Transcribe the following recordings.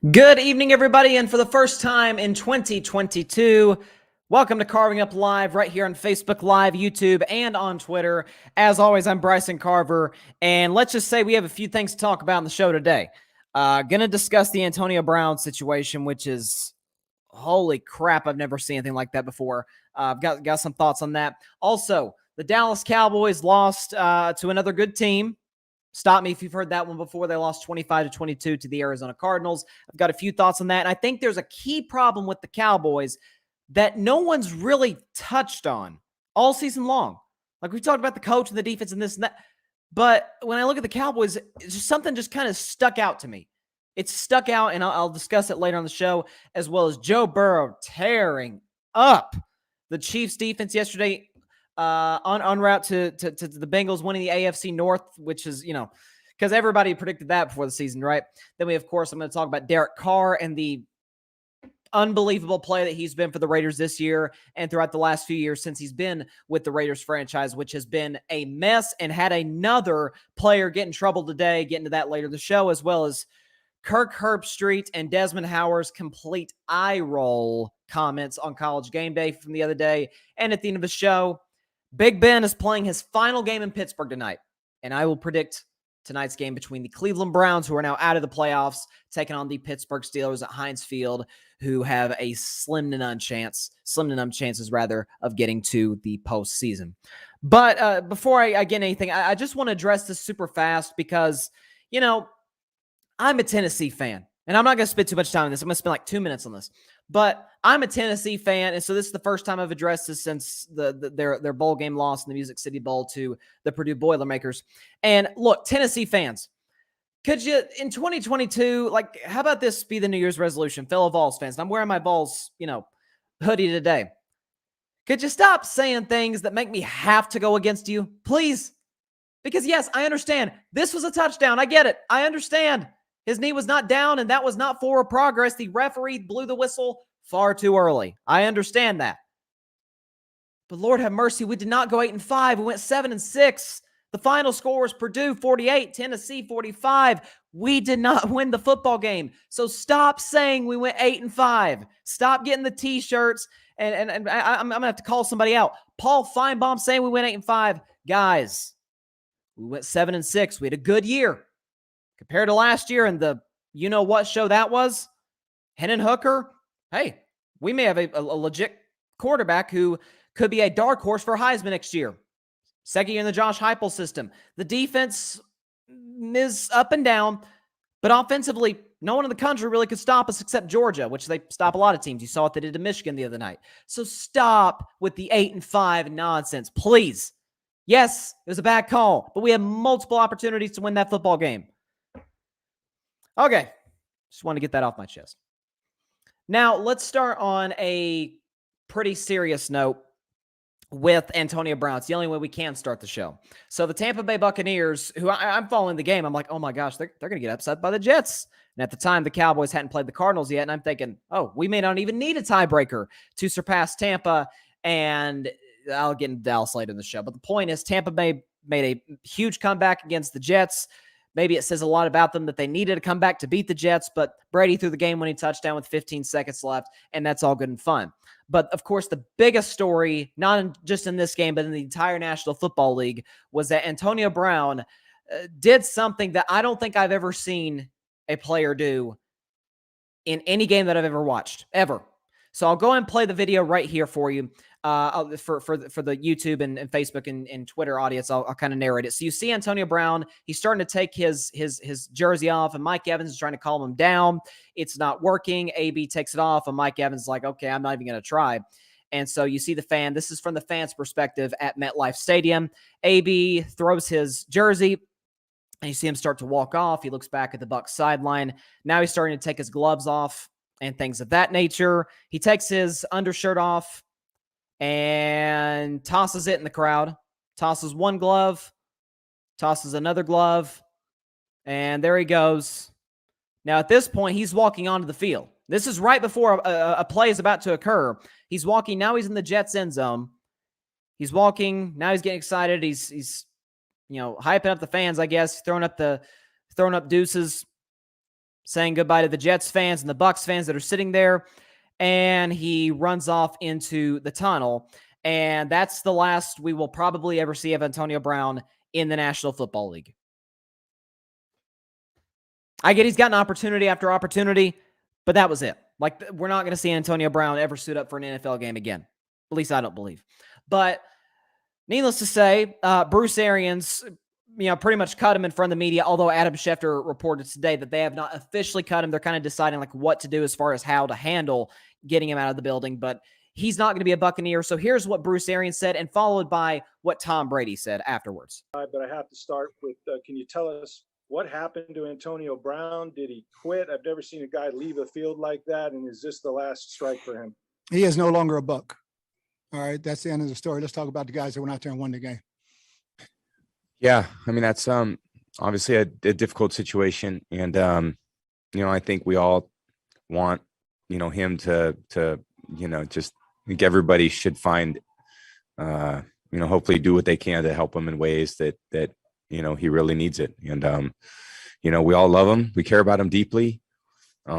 Good evening, everybody, and for the first time in 2022, welcome to Carving Up Live right here on Facebook Live, YouTube, and on Twitter. As always, I'm Bryson Carver, and let's just say we have a few things to talk about on the show today. Gonna discuss the Antonio Brown situation, which is, holy crap, I've never seen anything like that before. I've got some thoughts on that. Also, the Dallas Cowboys lost to another good team. Stop me if you've heard that one before. They lost 25-22 to the Arizona Cardinals. I've got a few thoughts on that. And I think there's a key problem with the Cowboys that no one's really touched on all season long. Like, we talked about the coach and the defense and this and that. But when I look at the Cowboys, it's just something just kind of stuck out to me. It's stuck out, and I'll discuss it later on the show, as well as Joe Burrow tearing up the Chiefs defense yesterday. En route to the Bengals winning the AFC North, which is, because everybody predicted that before the season, right? Then we, of course, I'm going to talk about Derek Carr and the unbelievable play that he's been for the Raiders this year and throughout the last few years since he's been with the Raiders franchise, which has been a mess, and had another player get in trouble today. Get into that later in the show, as well as Kirk Herbstreit and Desmond Howard's complete eye roll comments on College Game Day from the other day. And at the end of the show, Big Ben is playing his final game in Pittsburgh tonight, and I will predict tonight's game between the Cleveland Browns, who are now out of the playoffs, taking on the Pittsburgh Steelers at Heinz Field, who have a slim to none chances of getting to the postseason. But before I get anything, I just want to address this super fast because, I'm a Tennessee fan, and I'm not going to spend too much time on this. I'm going to spend like 2 minutes on this. But I'm a Tennessee fan, and so this is the first time I've addressed this since their bowl game loss in the Music City Bowl to the Purdue Boilermakers. And look, Tennessee fans, could you, in 2022, how about this be the New Year's resolution? Fellow Vols fans, and I'm wearing my Vols, hoodie today. Could you stop saying things that make me have to go against you, please? Because yes, I understand. This was a touchdown. I get it. I understand. His knee was not down, and that was not forward progress. The referee blew the whistle far too early. I understand that. But Lord have mercy, we did not go 8-5. We went 7-6. The final score was Purdue 48, Tennessee 45. We did not win the football game. So stop saying we went 8-5. Stop getting the T-shirts, and I'm going to have to call somebody out. Paul Feinbaum saying we went 8-5. Guys, we went 7-6. We had a good year. Compared to last year and the you-know-what show that was, Hendon Hooker, hey, we may have a legit quarterback who could be a dark horse for Heisman next year. Second year in the Josh Heupel system. The defense is up and down, but offensively, no one in the country really could stop us except Georgia, which they stop a lot of teams. You saw what they did to Michigan the other night. So stop with the 8-5 nonsense, please. Yes, it was a bad call, but we had multiple opportunities to win that football game. Okay, just want to get that off my chest. Now, let's start on a pretty serious note with Antonio Brown. It's the only way we can start the show. So the Tampa Bay Buccaneers, who I'm following the game, I'm like, oh my gosh, they're going to get upset by the Jets. And at the time, the Cowboys hadn't played the Cardinals yet, and I'm thinking, oh, we may not even need a tiebreaker to surpass Tampa, and I'll get into Dallas later in the show. But the point is, Tampa Bay made a huge comeback against the Jets. Maybe it says a lot about them that they needed to come back to beat the Jets, but Brady threw the game-winning touchdown with 15 seconds left, and that's all good and fun. But, of course, the biggest story, not just in this game, but in the entire National Football League, was that Antonio Brown did something that I don't think I've ever seen a player do in any game that I've ever watched, ever. So I'll go and play the video right here for you. For the YouTube and Facebook and Twitter audience, I'll kind of narrate it. So you see Antonio Brown, he's starting to take his jersey off, and Mike Evans is trying to calm him down. It's not working. AB takes it off, and Mike Evans is like, okay, I'm not even going to try. And so you see the fan. This is from the fan's perspective at MetLife Stadium. AB throws his jersey, and you see him start to walk off. He looks back at the Bucs sideline. Now he's starting to take his gloves off and things of that nature. He takes his undershirt off and tosses it in the crowd. Tosses one glove, tosses another glove, and there he goes. Now, at this point, he's walking onto the field. This is right before a play is about to occur. He's walking. Now he's in the Jets' end zone. He's walking. Now he's getting excited. He's hyping up the fans, I guess, throwing up deuces. saying goodbye to the Jets fans and the Bucs fans that are sitting there, and he runs off into the tunnel. And that's the last we will probably ever see of Antonio Brown in the National Football League. I get he's gotten opportunity after opportunity, but that was it. Like, we're not going to see Antonio Brown ever suit up for an NFL game again. At least I don't believe. But needless to say, Bruce Arians, pretty much cut him in front of the media, although Adam Schefter reported today that they have not officially cut him. They're kind of deciding like what to do as far as how to handle getting him out of the building, but he's not going to be a Buccaneer. So here's what Bruce Arians said, and followed by what Tom Brady said afterwards. But I have to start with, can you tell us what happened to Antonio Brown? Did he quit? I've never seen a guy leave a field like that. And is this the last strike for him? He is no longer a Buck. All right, that's the end of the story. Let's talk about the guys that went out there and won the game. Yeah, I mean, that's obviously a difficult situation. And, I think we all want, him to just think everybody should find, hopefully do what they can to help him in ways that he really needs it. And, we all love him. We care about him deeply. We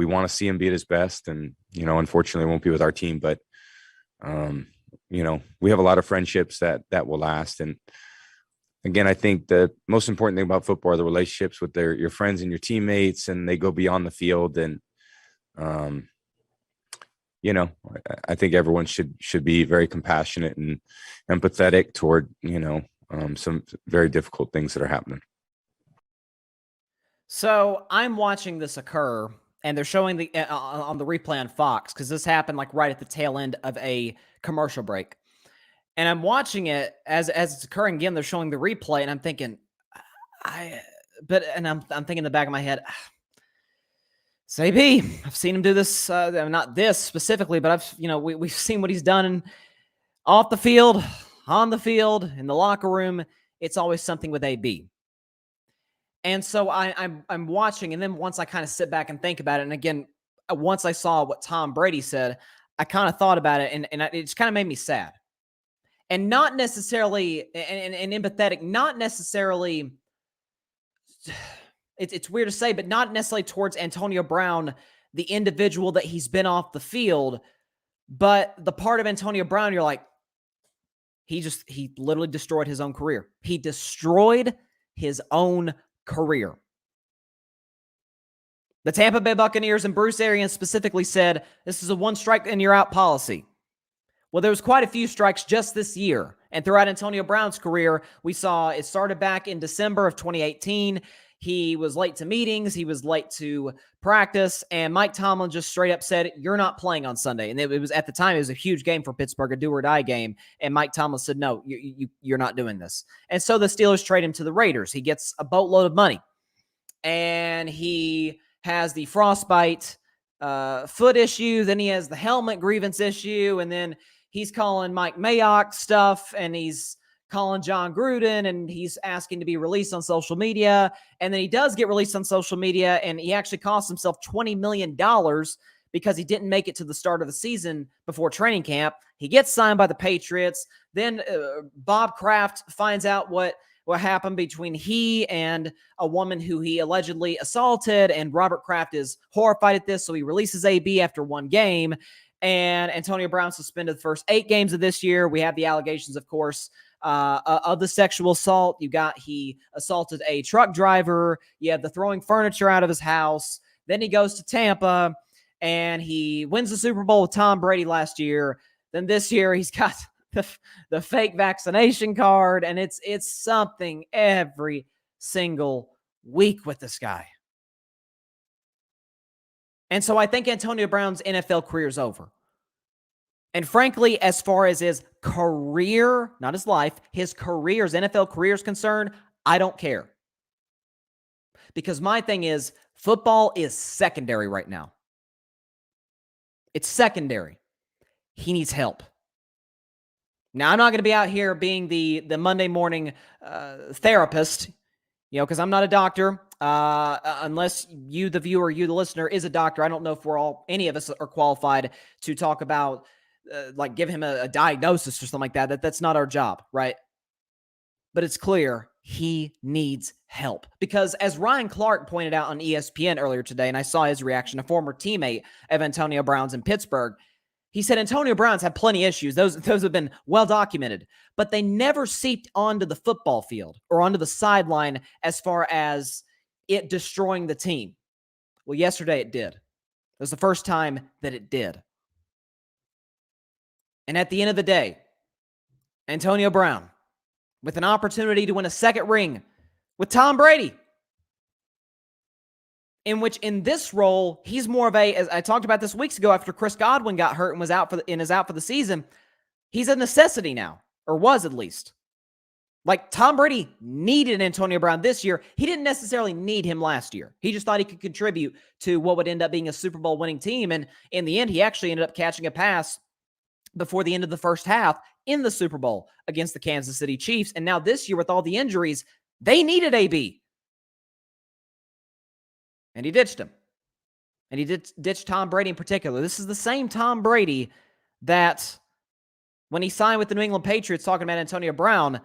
want to see him be at his best. And, unfortunately, it won't be with our team. But, we have a lot of friendships that will last. And, again, I think the most important thing about football are the relationships with your friends and your teammates, and they go beyond the field. And, I think everyone should be very compassionate and empathetic toward, some very difficult things that are happening. So I'm watching this occur, and they're showing the on the replay on Fox, because this happened like right at the tail end of a commercial break. And I'm watching it as it's occurring again. They're showing the replay, and I'm thinking, I'm thinking in the back of my head, it's AB. I've seen him do this. Not this specifically, but we've seen what he's done off the field, on the field, in the locker room. It's always something with AB. And so I'm watching, and then once I kind of sit back and think about it, and again, once I saw what Tom Brady said, I kind of thought about it, and it just kind of made me sad. And not necessarily, and empathetic, not necessarily, it's weird to say, but not necessarily towards Antonio Brown, the individual that he's been off the field, but the part of Antonio Brown, you're like, he literally destroyed his own career. He destroyed his own career. The Tampa Bay Buccaneers and Bruce Arians specifically said, this is a one strike and you're out policy. Well, there was quite a few strikes just this year. And throughout Antonio Brown's career, we saw it started back in December of 2018. He was late to meetings. He was late to practice. And Mike Tomlin just straight up said, you're not playing on Sunday. And it was, at the time, it was a huge game for Pittsburgh, a do-or-die game. And Mike Tomlin said, no, you're not doing this. And so the Steelers trade him to the Raiders. He gets a boatload of money. And he has the frostbite foot issue. Then he has the helmet grievance issue. And then he's calling Mike Mayock stuff, and he's calling John Gruden, and he's asking to be released on social media. And then he does get released on social media, and he actually cost himself $20 million because he didn't make it to the start of the season before training camp. He gets signed by the Patriots. Then Bob Kraft finds out what happened between he and a woman who he allegedly assaulted, and Robert Kraft is horrified at this, so he releases AB after one game. And Antonio Brown suspended the first 8 games of this year. We have the allegations, of course, of the sexual assault. He assaulted a truck driver. You have the throwing furniture out of his house. Then he goes to Tampa, and he wins the Super Bowl with Tom Brady last year. Then this year, he's got the fake vaccination card, and it's something every single week with this guy. And so I think Antonio Brown's NFL career is over. And frankly, as far as his career, not his life, his NFL career is concerned, I don't care. Because my thing is, football is secondary right now. It's secondary. He needs help. Now, I'm not going to be out here being the Monday morning therapist, because I'm not a doctor. Unless you, the viewer, you, the listener, is a doctor. I don't know if any of us are qualified to talk about, give him a diagnosis or something like that. That's not our job, right? But it's clear he needs help. Because as Ryan Clark pointed out on ESPN earlier today, and I saw his reaction, a former teammate of Antonio Brown's in Pittsburgh, he said Antonio Brown's had plenty of issues. Those have been well documented, but they never seeped onto the football field or onto the sideline as far as it destroying the team. Well, yesterday it did. It was the first time that it did. And at the end of the day, Antonio Brown, with an opportunity to win a second ring with Tom Brady, in which in this role, he's more of a, as I talked about this weeks ago after Chris Godwin got hurt and was out for the season, he's a necessity now, or was at least. Like Tom Brady needed Antonio Brown this year. He didn't necessarily need him last year. He just thought he could contribute to what would end up being a Super Bowl winning team. And in the end, he actually ended up catching a pass before the end of the first half in the Super Bowl against the Kansas City Chiefs. And now this year with all the injuries, they needed AB. And he ditched him. And he ditched Tom Brady in particular. This is the same Tom Brady that when he signed with the New England Patriots, talking about Antonio Brown,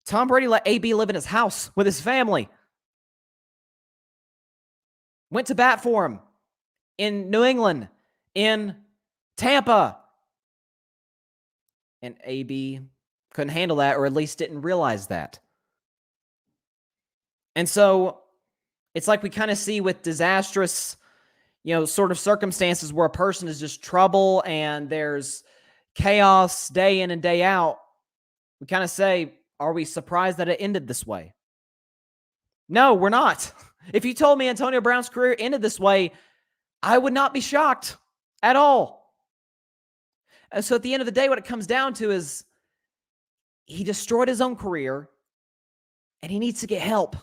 Tom Brady let AB live in his house with his family. Went to bat for him in New England, in Tampa. And AB couldn't handle that, or at least didn't realize that. And so it's like we kind of see with disastrous, sort of circumstances where a person is just trouble and there's chaos day in and day out. We kind of say, are we surprised that it ended this way? No, we're not. If you told me Antonio Brown's career ended this way, I would not be shocked at all. And so at the end of the day, what it comes down to is he destroyed his own career and he needs to get help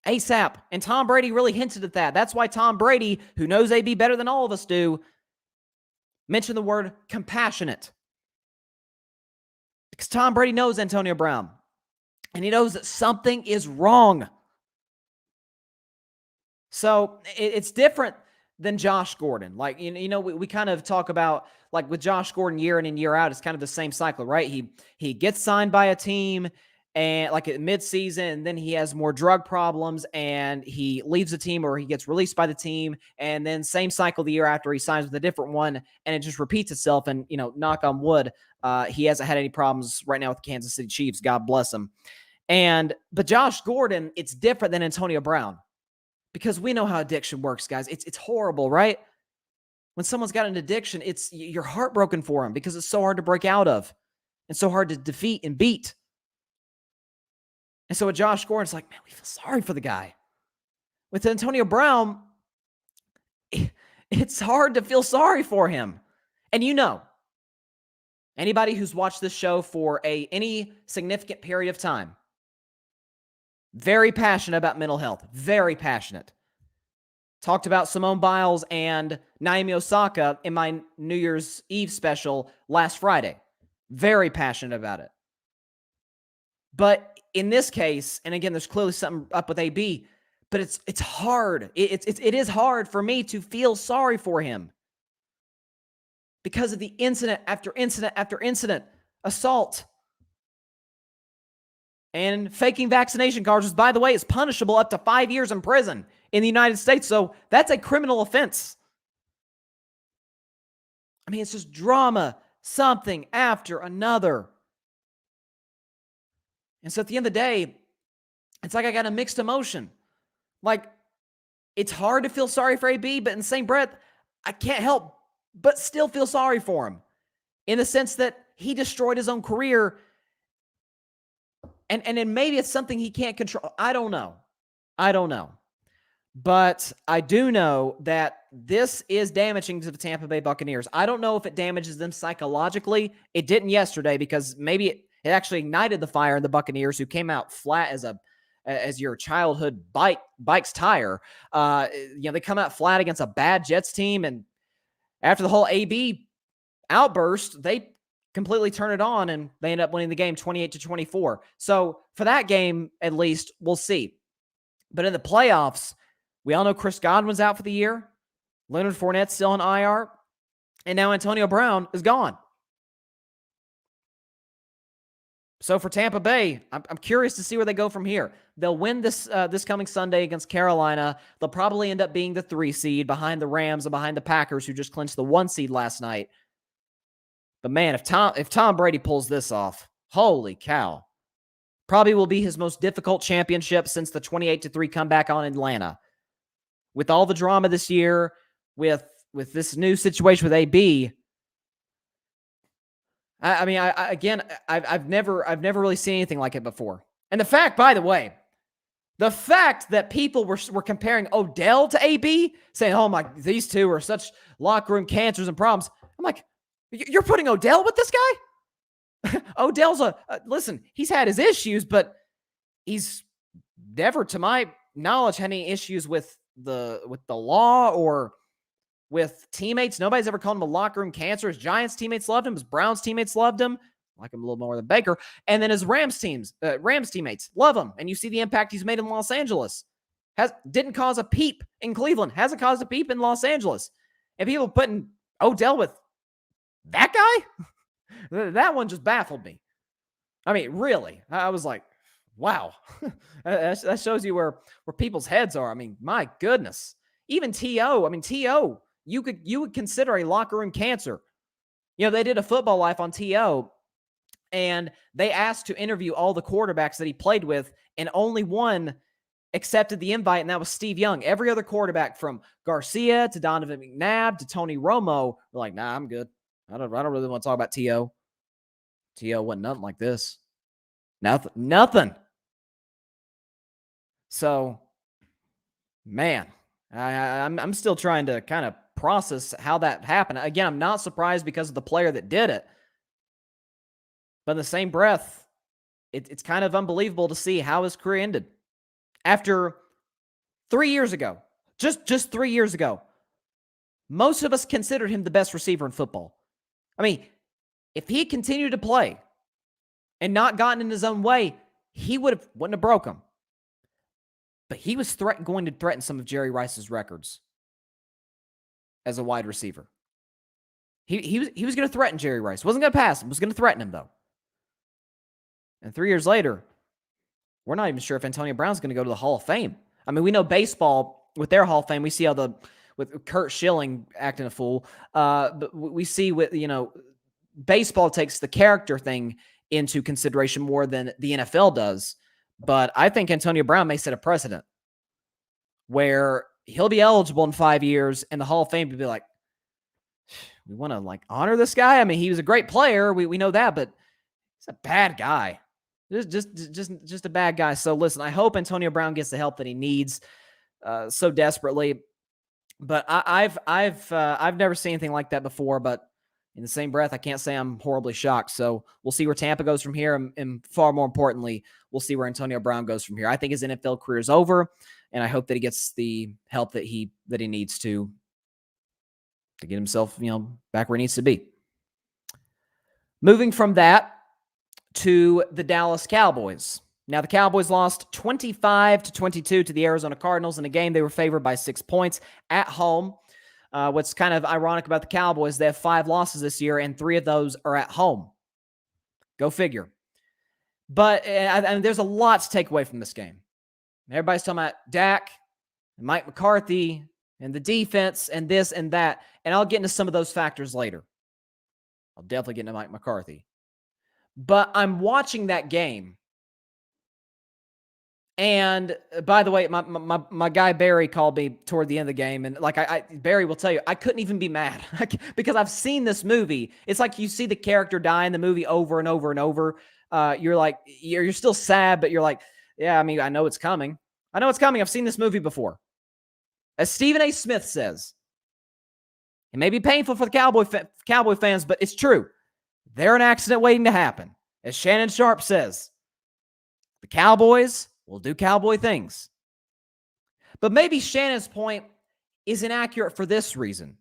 ASAP. And Tom Brady really hinted at that. That's why Tom Brady, who knows AB better than all of us do, mentioned the word compassionate. Because Tom Brady knows Antonio Brown. And he knows that something is wrong. So it's different than Josh Gordon. Like, we kind of talk about, like with Josh Gordon year in and year out, it's kind of the same cycle, right? He gets signed by a team and like at midseason, and then he has more drug problems and he leaves the team or he gets released by the team. And then same cycle the year after, he signs with a different one and it just repeats itself. And, knock on wood, he hasn't had any problems right now with the Kansas City Chiefs. God bless him. But Josh Gordon, it's different than Antonio Brown because we know how addiction works, guys. It's horrible, right? When someone's got an addiction, you're heartbroken for them because it's so hard to break out of and so hard to defeat and beat. And so with Josh Gordon, it's like, man, we feel sorry for the guy. With Antonio Brown, it's hard to feel sorry for him. And anybody who's watched this show for any significant period of time, very passionate about mental health, very passionate. Talked about Simone Biles and Naomi Osaka in my New Year's Eve special last Friday. Very passionate about it. But in this case, and again, there's clearly something up with AB, but it's hard. It is hard for me to feel sorry for him because of the incident after incident after incident, assault, and faking vaccination cards, which, by the way, is punishable up to 5 years in prison in the United States. So that's a criminal offense. I mean, it's just drama, something after another. And so at the end of the day, it's like I got a mixed emotion. Like, it's hard to feel sorry for AB, but in the same breath, I can't help but still feel sorry for him in the sense that he destroyed his own career. And then maybe it's something he can't control. I don't know. But I do know that this is damaging to the Tampa Bay Buccaneers. I don't know if it damages them psychologically. It didn't yesterday because maybe it actually ignited the fire in the Buccaneers, who came out flat as your childhood bike's tire. They come out flat against a bad Jets team, and after the whole AB outburst, they completely turn it on and they end up winning the game 28-24. So for that game, at least, we'll see. But in the playoffs, we all know Chris Godwin's out for the year. Leonard Fournette's still on IR. And now Antonio Brown is gone. So for Tampa Bay, I'm curious to see where they go from here. They'll win this coming Sunday against Carolina. They'll probably end up being the 3 seed behind the Rams and behind the Packers, who just clinched the 1 seed last night. But man, if Tom Brady pulls this off, holy cow. Probably will be his most difficult championship since the 28-3 comeback on Atlanta. With all the drama this year, with this new situation with AB, I've never really seen anything like it before. And the fact, by the way, that people were comparing Odell to AB, saying, "Oh my, these two are such locker room cancers and problems." I'm like, you're putting Odell with this guy? Odell's listen, he's had his issues, but he's never, to my knowledge, had any issues with the law or with teammates. Nobody's ever called him a locker room cancer. His Giants teammates loved him. His Browns teammates loved him. Like him a little more than Baker. And then his Rams teammates love him. And you see the impact he's made in Los Angeles. Didn't cause a peep in Cleveland. Hasn't caused a peep in Los Angeles. And people putting Odell with that guy? That one just baffled me. I mean, really. I was like, wow. That shows you where people's heads are. I mean, my goodness. Even T.O., you would consider a locker room cancer. You know, they did a Football Life on T.O., and they asked to interview all the quarterbacks that he played with, and only one accepted the invite, and that was Steve Young. Every other quarterback, from Garcia to Donovan McNabb to Tony Romo, were like, "Nah, I'm good. I don't really want to talk about T.O. T.O. wasn't nothing like this. Nothing. So, man, I'm still trying to kind of process how that happened. Again, I'm not surprised because of the player that did it. But in the same breath, it's kind of unbelievable to see how his career ended. After 3 years ago, just 3 years ago, most of us considered him the best receiver in football. I mean, if he continued to play and not gotten in his own way, he wouldn't have broke him. But he was going to threaten some of Jerry Rice's records as a wide receiver. He was going to threaten Jerry Rice. Wasn't going to pass him. Was going to threaten him, though. And 3 years later, we're not even sure if Antonio Brown's going to go to the Hall of Fame. I mean, we know baseball, with their Hall of Fame, we see how with Kurt Schilling acting a fool. But we see baseball takes the character thing into consideration more than the NFL does. But I think Antonio Brown may set a precedent where he'll be eligible in 5 years, and the Hall of Fame will be like, we want to honor this guy. I mean, he was a great player. We know that, but he's a bad guy. Just a bad guy. So listen, I hope Antonio Brown gets the help that he needs so desperately. But I've never seen anything like that before. But in the same breath, I can't say I'm horribly shocked. So we'll see where Tampa goes from here, and far more importantly, we'll see where Antonio Brown goes from here. I think his NFL career is over, and I hope that he gets the help that he needs to get himself back where he needs to be. Moving from that to the Dallas Cowboys. Now, the Cowboys lost 25-22 to the Arizona Cardinals in a game they were favored by 6 points at home. What's kind of ironic about the Cowboys, they have 5 losses this year, and 3 of those are at home. Go figure. But there's a lot to take away from this game. Everybody's talking about Dak and Mike McCarthy and the defense and this and that, and I'll get into some of those factors later. I'll definitely get into Mike McCarthy. But I'm watching that game. And by the way, my guy Barry called me toward the end of the game, and Barry will tell you, I couldn't even be mad because I've seen this movie. It's like you see the character die in the movie over and over and over. You're still sad, but you're like, yeah, I mean, I know it's coming. I've seen this movie before. As Stephen A. Smith says, it may be painful for the Cowboy fans, but it's true. They're an accident waiting to happen. As Shannon Sharp says, the Cowboys will do Cowboy things. But maybe Shannon's point is inaccurate for this reason.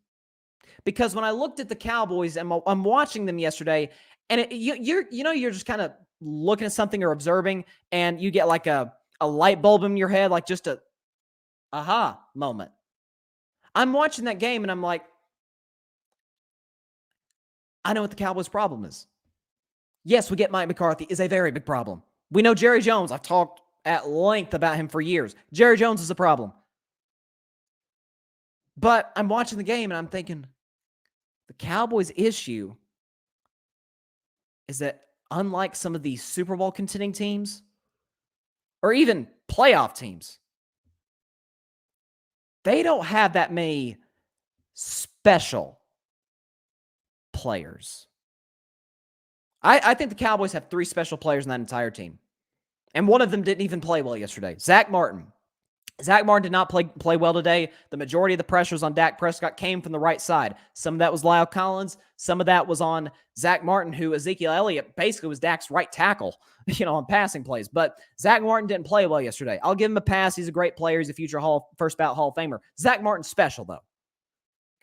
Because when I looked at the Cowboys, and I'm watching them yesterday, and you're just kind of looking at something or observing, and you get like a light bulb in your head, like just a aha moment. I'm watching that game, and I'm like, I know what the Cowboys' problem is. yes, we get Mike McCarthy, is a very big problem. We know Jerry Jones. I've talked at length about him for years. Jerry Jones is a problem. But I'm watching the game and I'm thinking, the Cowboys' issue is that unlike some of these Super Bowl contending teams, or even playoff teams, they don't have that many special players. I think the Cowboys have 3 special players in that entire team. And one of them didn't even play well yesterday. Zach Martin. Zach Martin did not play well today. The majority of the pressures on Dak Prescott came from the right side. Some of that was Lyle Collins. Some of that was on Zach Martin, who Ezekiel Elliott basically was Dak's right tackle, on passing plays. But Zach Martin didn't play well yesterday. I'll give him a pass. He's a great player. He's a future first ballot Hall of Famer. Zach Martin's special, though.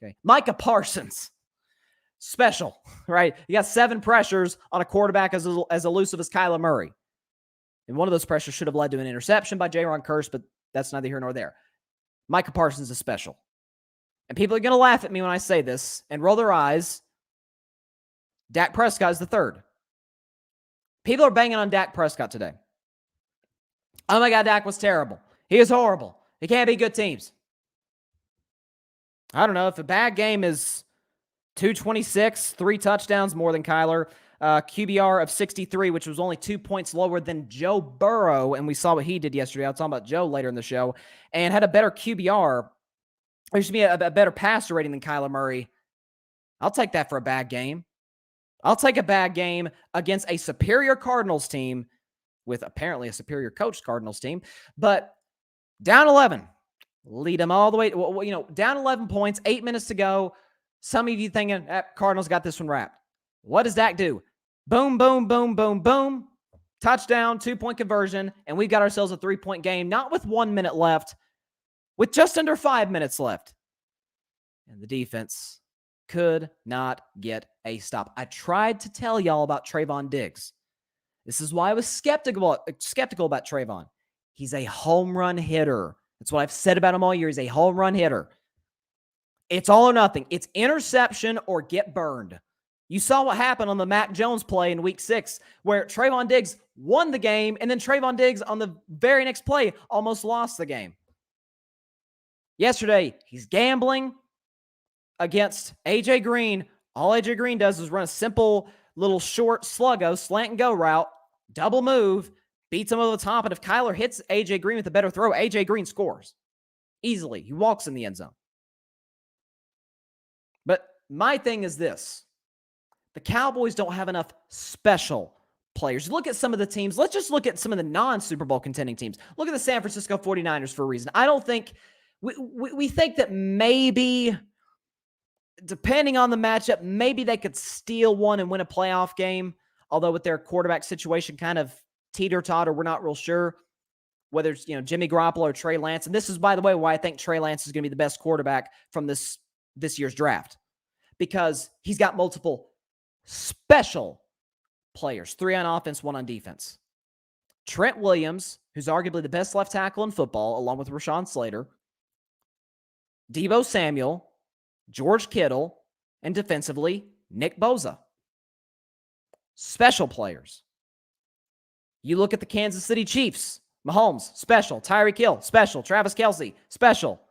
Okay. Micah Parsons. Special, right? You got 7 pressures on a quarterback as elusive as Kyler Murray. And one of those pressures should have led to an interception by Jaron Kearse, but that's neither here nor there. Micah Parsons is special. And people are going to laugh at me when I say this and roll their eyes. Dak Prescott is the third. People are banging on Dak Prescott today. Oh my God, Dak was terrible. He is horrible. He can't beat good teams. I don't know. If a bad game is 226, 3 touchdowns more than Kyler, QBR of 63, which was only 2 points lower than Joe Burrow, and we saw what he did yesterday. I'll talk about Joe later in the show, and had a better QBR, there should be a better passer rating than Kyler Murray. I'll take that for a bad game. I'll take a bad game against a superior Cardinals team with apparently a superior coached Cardinals team, but down 11, lead them all the way, down 11 points, 8 minutes to go. Some of you thinking, Cardinals got this one wrapped. What does Dak do? Boom, boom, boom, boom, boom. Touchdown, 2-point conversion, and we've got ourselves a 3-point game, not with 1 minute left, with just under 5 minutes left. And the defense could not get a stop. I tried to tell y'all about Trayvon Diggs. This is why I was skeptical about Trayvon. He's a home run hitter. That's what I've said about him all year. He's a home run hitter. It's all or nothing. It's interception or get burned. You saw what happened on the Mac Jones play in week 6, where Trayvon Diggs won the game, and then Trayvon Diggs on the very next play almost lost the game. Yesterday, he's gambling against A.J. Green. All A.J. Green does is run a simple little short sluggo, slant and go route, double move, beats him over the top, and if Kyler hits A.J. Green with a better throw, A.J. Green scores easily. He walks in the end zone. But my thing is this. The Cowboys don't have enough special players. Look at some of the teams. Let's just look at some of the non-Super Bowl contending teams. Look at the San Francisco 49ers for a reason. I don't think we think that maybe, depending on the matchup, maybe they could steal one and win a playoff game. Although with their quarterback situation kind of teeter-totter, we're not real sure whether it's Jimmy Garoppolo or Trey Lance. And this is, by the way, why I think Trey Lance is going to be the best quarterback from this year's draft, because he's got multiple special players, 3 on offense, 1 on defense. Trent Williams, who's arguably the best left tackle in football, along with Rashawn Slater, Deebo Samuel, George Kittle, and defensively, Nick Bosa. Special players. You look at the Kansas City Chiefs, Mahomes, special. Tyreek Hill, special. Travis Kelce, special.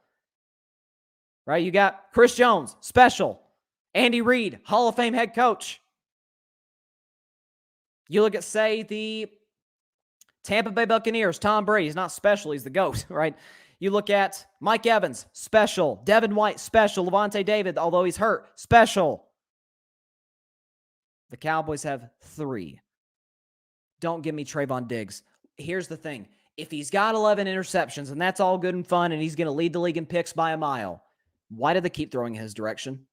Right? You got Chris Jones, special. Andy Reid, Hall of Fame head coach. You look at, say, the Tampa Bay Buccaneers, Tom Brady. He's not special. He's the GOAT, right? You look at Mike Evans, special. Devin White, special. Levante David, although he's hurt, special. The Cowboys have 3. Don't give me Trayvon Diggs. Here's the thing. If he's got 11 interceptions, and that's all good and fun, and he's going to lead the league in picks by a mile, why do they keep throwing in his direction?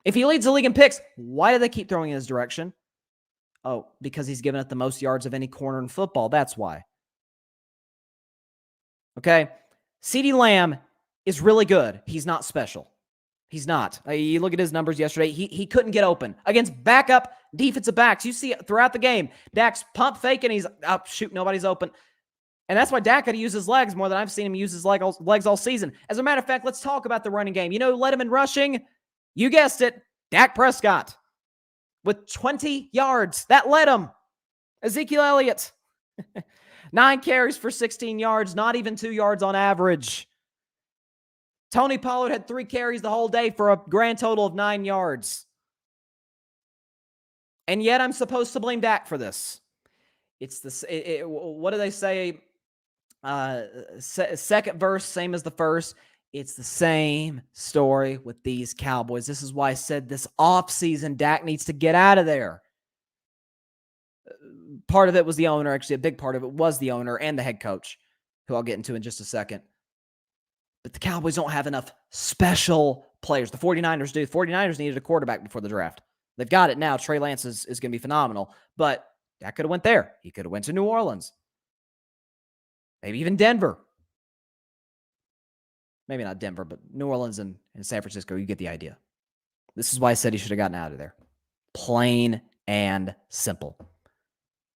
If he leads the league in picks, why do they keep throwing in his direction? Oh, because he's given up the most yards of any corner in football. That's why. Okay? CeeDee Lamb is really good. He's not special. He's not. You look at his numbers yesterday. He couldn't get open against backup defensive backs. You see it throughout the game. Dak's pump faking. He's up. Shoot, nobody's open. And that's why Dak had to use his legs more than I've seen him use his legs all season. As a matter of fact, let's talk about the running game. You know who led him in rushing? You guessed it, Dak Prescott. with 20 yards. That led him. Ezekiel Elliott. 9 carries for 16 yards, not even 2 yards on average. Tony Pollard had 3 carries the whole day for a grand total of 9 yards. And yet I'm supposed to blame Dak for this. It's the what do they say? Second verse, same as the first. It's the same story with these Cowboys. This is why I said this offseason, Dak needs to get out of there. Part of it was the owner. Actually, a big part of it was the owner and the head coach, who I'll get into in just a second. But the Cowboys don't have enough special players. The 49ers do. The 49ers needed a quarterback before the draft. They've got it now. Trey Lance is going to be phenomenal. But Dak could have went there. He could have went to New Orleans. Maybe even Denver. Maybe not Denver, but New Orleans and San Francisco. You get the idea. This is why I said he should have gotten out of there. Plain and simple.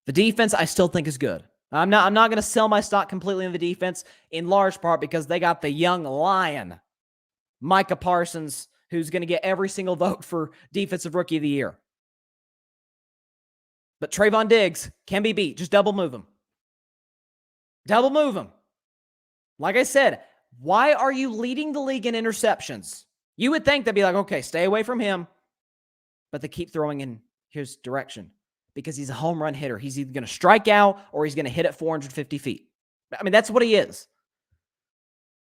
The defense, I still think, is good. I'm not going to sell my stock completely in the defense, in large part because they got the young lion, Micah Parsons, who's going to get every single vote for Defensive Rookie of the Year. But Trayvon Diggs can be beat. Just double move him. Double move him. Like I said, why are you leading the league in interceptions? You would think they'd be like, okay, stay away from him. But they keep throwing in his direction because he's a home run hitter. He's either going to strike out or he's going to hit at 450 feet. I mean, that's what he is.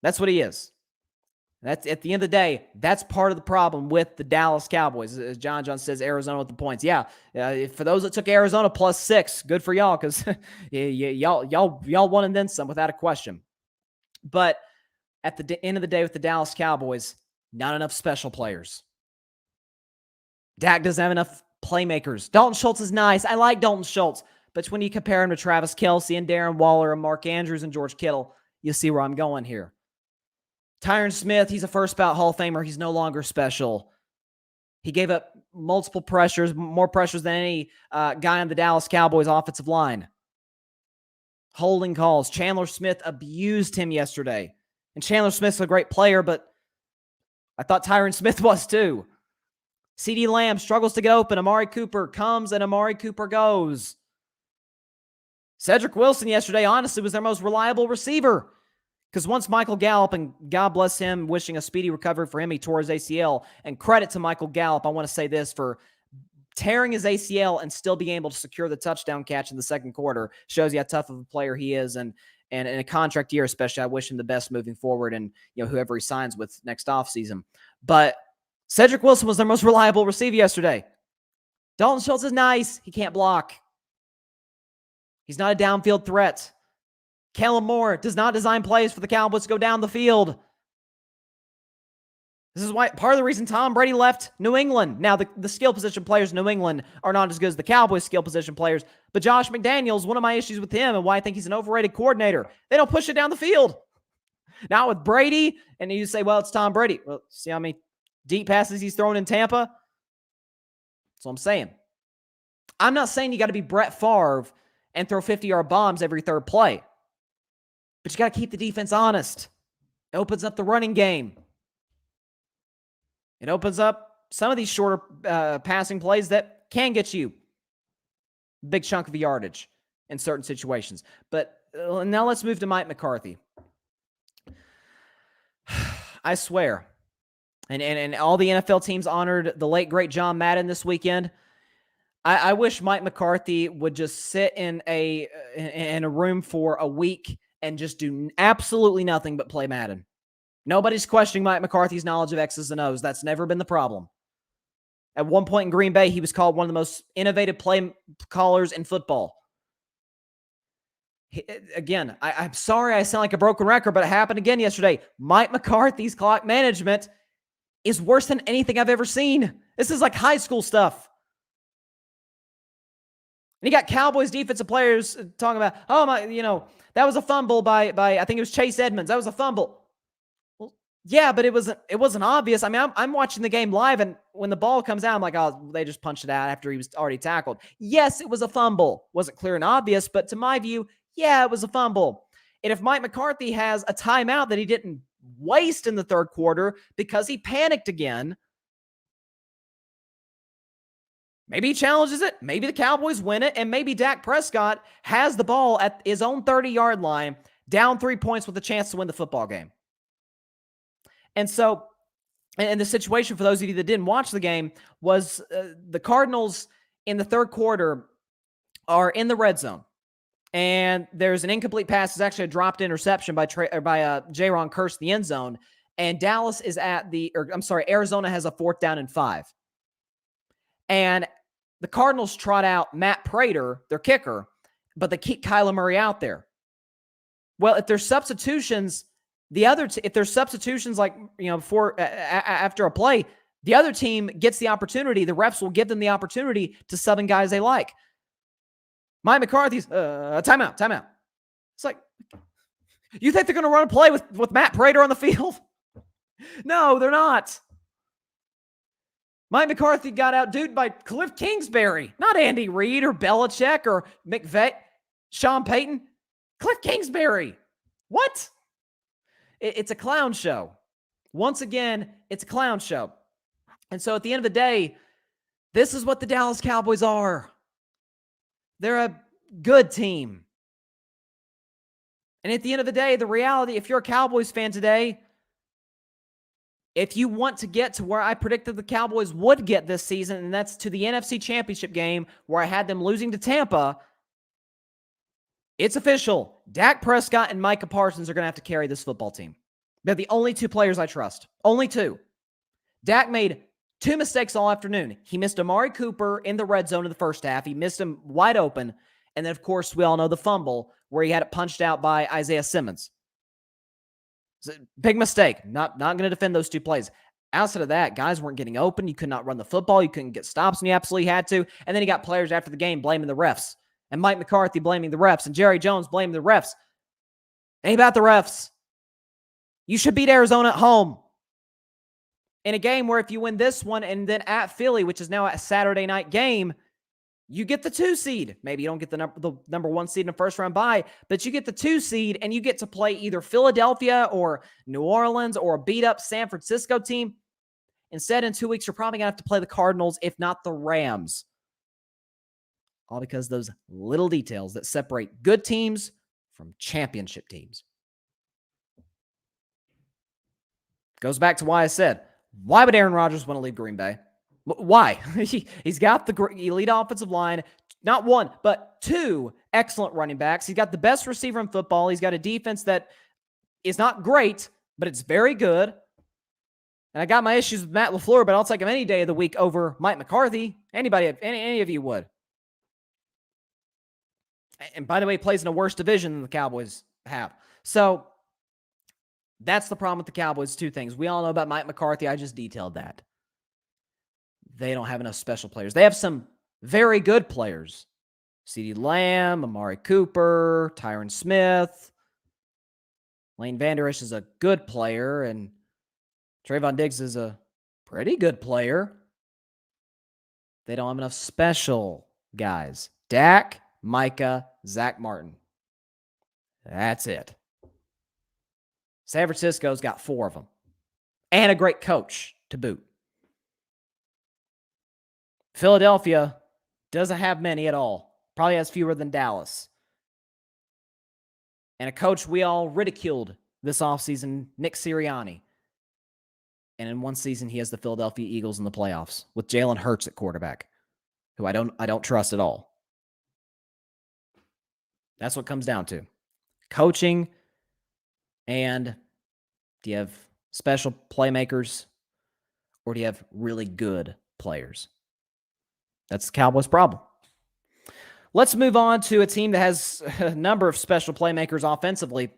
That's what he is. That's at the end of the day, that's part of the problem with the Dallas Cowboys. As John says, Arizona with the points. Yeah, for those that took Arizona +6, good for y'all because y'all won and then some without a question. But at the end of the day with the Dallas Cowboys, not enough special players. Dak doesn't have enough playmakers. Dalton Schultz is nice. I like Dalton Schultz. But when you compare him to Travis Kelce and Darren Waller and Mark Andrews and George Kittle, you see where I'm going here. Tyron Smith, he's a first ballot Hall of Famer. He's no longer special. He gave up multiple pressures, more pressures than any guy on the Dallas Cowboys offensive line. Holding calls. Chandler Smith abused him yesterday. And Chandler Smith's a great player, but I thought Tyron Smith was too. CeeDee Lamb struggles to get open. Amari Cooper comes and Amari Cooper goes. Cedric Wilson yesterday, honestly, was their most reliable receiver. Because once Michael Gallup, and God bless him, wishing a speedy recovery for him, he tore his ACL. And credit to Michael Gallup, I want to say this, for tearing his ACL and still being able to secure the touchdown catch in the second quarter. Shows you how tough of a player he is. And in a contract year especially, I wish him the best moving forward and whoever he signs with next offseason. But Cedric Wilson was their most reliable receiver yesterday. Dalton Schultz is nice. He can't block. He's not a downfield threat. Kellen Moore does not design plays for the Cowboys to go down the field. This is why part of the reason Tom Brady left New England. Now, the skill position players in New England are not as good as the Cowboys skill position players, but Josh McDaniels, one of my issues with him and why I think he's an overrated coordinator, they don't push it down the field. Now with Brady, and you say, well, it's Tom Brady. Well, see how many deep passes he's thrown in Tampa? That's what I'm saying. I'm not saying you got to be Brett Favre and throw 50-yard bombs every third play. But you got to keep the defense honest. It opens up the running game. It opens up some of these shorter passing plays that can get you a big chunk of yardage in certain situations. But now let's move to Mike McCarthy. I swear, and all the NFL teams honored the late, great John Madden this weekend. I wish Mike McCarthy would just sit in a room for a week and just do absolutely nothing but play Madden. Nobody's questioning Mike McCarthy's knowledge of X's and O's. That's never been the problem. At one point in Green Bay, he was called one of the most innovative play callers in football. Again, I'm sorry I sound like a broken record, but it happened again yesterday. Mike McCarthy's clock management is worse than anything I've ever seen. This is like high school stuff. And you got Cowboys defensive players talking about, oh my, that was a fumble by I think it was Chase Edmonds. That was a fumble. Well, yeah, but it wasn't obvious. I mean, I'm watching the game live, and when the ball comes out, I'm like, oh, they just punched it out after he was already tackled. Yes, it was a fumble. Wasn't clear and obvious, but to my view, yeah, it was a fumble. And if Mike McCarthy has a timeout that he didn't waste in the third quarter because he panicked again, Maybe he challenges it. Maybe the Cowboys win it. And maybe Dak Prescott has the ball at his own 30-yard line, down 3 points with a chance to win the football game. And so, and the situation for those of you that didn't watch the game was the Cardinals in the third quarter are in the red zone. And there's an incomplete pass. It's actually a dropped interception by Jaron Kearse in the end zone. And Dallas is Arizona has a 4th down and 5. And the Cardinals trot out Matt Prater, their kicker, but they keep Kyler Murray out there. Well, if there's substitutions, if there's substitutions like, after a play, the other team gets the opportunity. The refs will give them the opportunity to sub in guys they like. Mike McCarthy's timeout. It's like, you think they're going to run a play with Matt Prater on the field? No, they're not. Mike McCarthy got outdued by Cliff Kingsbury, not Andy Reid or Belichick or McVay, Sean Payton. Cliff Kingsbury. What? It's a clown show. Once again, it's a clown show. And so at the end of the day, this is what the Dallas Cowboys are. They're a good team. And at the end of the day, the reality, if you're a Cowboys fan today, if you want to get to where I predicted the Cowboys would get this season, and that's to the NFC Championship game where I had them losing to Tampa, it's official. Dak Prescott and Micah Parsons are going to have to carry this football team. They're the only 2 players I trust. Only 2. Dak made 2 mistakes all afternoon. He missed Amari Cooper in the red zone in the first half. He missed him wide open. And then, of course, we all know the fumble where he had it punched out by Isaiah Simmons. It's a big mistake. Not going to defend those 2 plays. Outside of that, guys weren't getting open. You could not run the football. You couldn't get stops when you absolutely had to. And then he got players after the game blaming the refs. And Mike McCarthy blaming the refs. And Jerry Jones blaming the refs. Ain't about the refs. You should beat Arizona at home. In a game where if you win this one and then at Philly, which is now a Saturday night game, you get the 2 seed. Maybe you don't get the number 1 seed in the first round bye, but you get the 2 seed and you get to play either Philadelphia or New Orleans or a beat up San Francisco team. Instead, in 2 weeks, you're probably going to have to play the Cardinals, if not the Rams. All because those little details that separate good teams from championship teams. Goes back to why I said, why would Aaron Rodgers want to leave Green Bay? Why? He's got the elite offensive line, not 1, but 2 excellent running backs. He's got the best receiver in football. He's got a defense that is not great, but it's very good. And I got my issues with Matt LaFleur, but I'll take him any day of the week over Mike McCarthy. Any of you would. And by the way, he plays in a worse division than the Cowboys have. So that's the problem with the Cowboys. 2 things. We all know about Mike McCarthy. I just detailed that. They don't have enough special players. They have some very good players. CeeDee Lamb, Amari Cooper, Tyron Smith. Lane Vander Esch is a good player, and Trayvon Diggs is a pretty good player. They don't have enough special guys. Dak, Micah, Zach Martin. That's it. San Francisco's got 4 of them. And a great coach to boot. Philadelphia doesn't have many at all. Probably has fewer than Dallas. And a coach we all ridiculed this offseason, Nick Sirianni. And in 1 season, he has the Philadelphia Eagles in the playoffs with Jalen Hurts at quarterback, who I don't trust at all. That's what it comes down to. Coaching, and do you have special playmakers, or do you have really good players? That's the Cowboys' problem. Let's move on to a team that has a number of special playmakers offensively,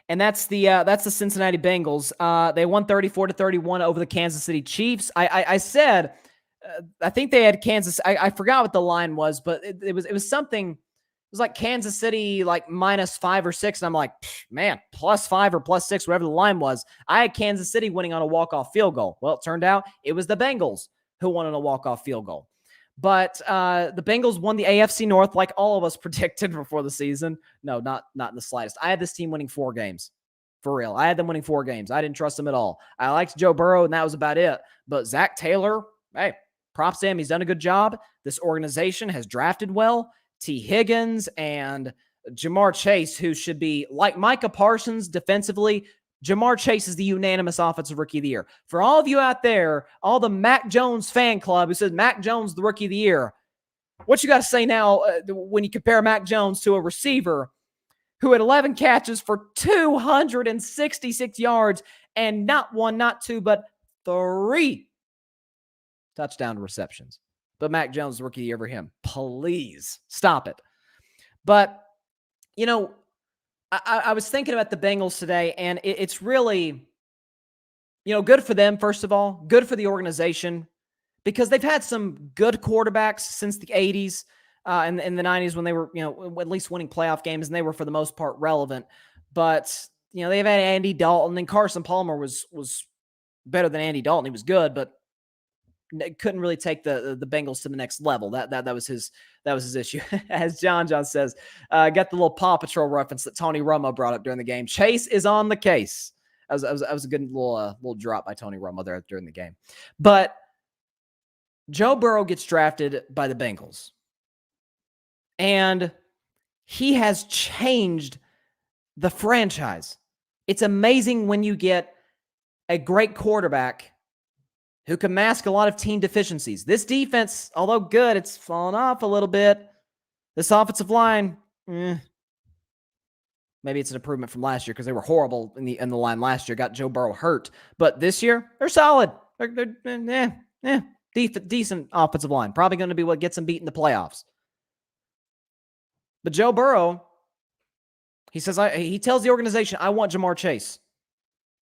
and that's the Cincinnati Bengals. They won 34-31 over the Kansas City Chiefs. I said, I think they had Kansas. I forgot what the line was, but it was something. It was like Kansas City, like -5 or 6, and I'm like, man, +5 or +6, whatever the line was. I had Kansas City winning on a walk-off field goal. Well, it turned out it was the Bengals who won on a walk-off field goal. But the Bengals won the AFC North like all of us predicted before the season. No, not in the slightest. I had this team winning 4 games. For real. I had them winning 4 games. I didn't trust them at all. I liked Joe Burrow, and that was about it. But Zach Taylor, hey, props to him. He's done a good job. This organization has drafted well. T. Higgins and Jamar Chase, who should be like Micah Parsons defensively. Jamar Chase is the unanimous offensive rookie of the year. For all of you out there, all the Mac Jones fan club who says Mac Jones the rookie of the year, what you got to say now when you compare Mac Jones to a receiver who had 11 catches for 266 yards and not one, not two, but 3 touchdown receptions. But Mac Jones, the rookie of the year for him. Please stop it. But, you know, I was thinking about the Bengals today, and it's really, you know, good for them, first of all, good for the organization, because they've had some good quarterbacks since the 80s and in the 90s when they were, you know, at least winning playoff games, and they were, for the most part, relevant. But, you know, they've had Andy Dalton, and Carson Palmer was better than Andy Dalton. He was good, but couldn't really take the Bengals to the next level. That was his issue. As John says, got the little Paw Patrol reference that Tony Romo brought up during the game. Chase is on the case. That was a good little drop by Tony Romo there during the game. But Joe Burrow gets drafted by the Bengals, and he has changed the franchise. It's amazing when you get a great quarterback who can mask a lot of team deficiencies. This defense, although good, it's fallen off a little bit. This offensive line, maybe it's an improvement from last year because they were horrible in the line last year. Got Joe Burrow hurt, but this year they're solid. They're decent offensive line. Probably going to be what gets them beat in the playoffs. But Joe Burrow, he tells the organization, "I want Jamar Chase.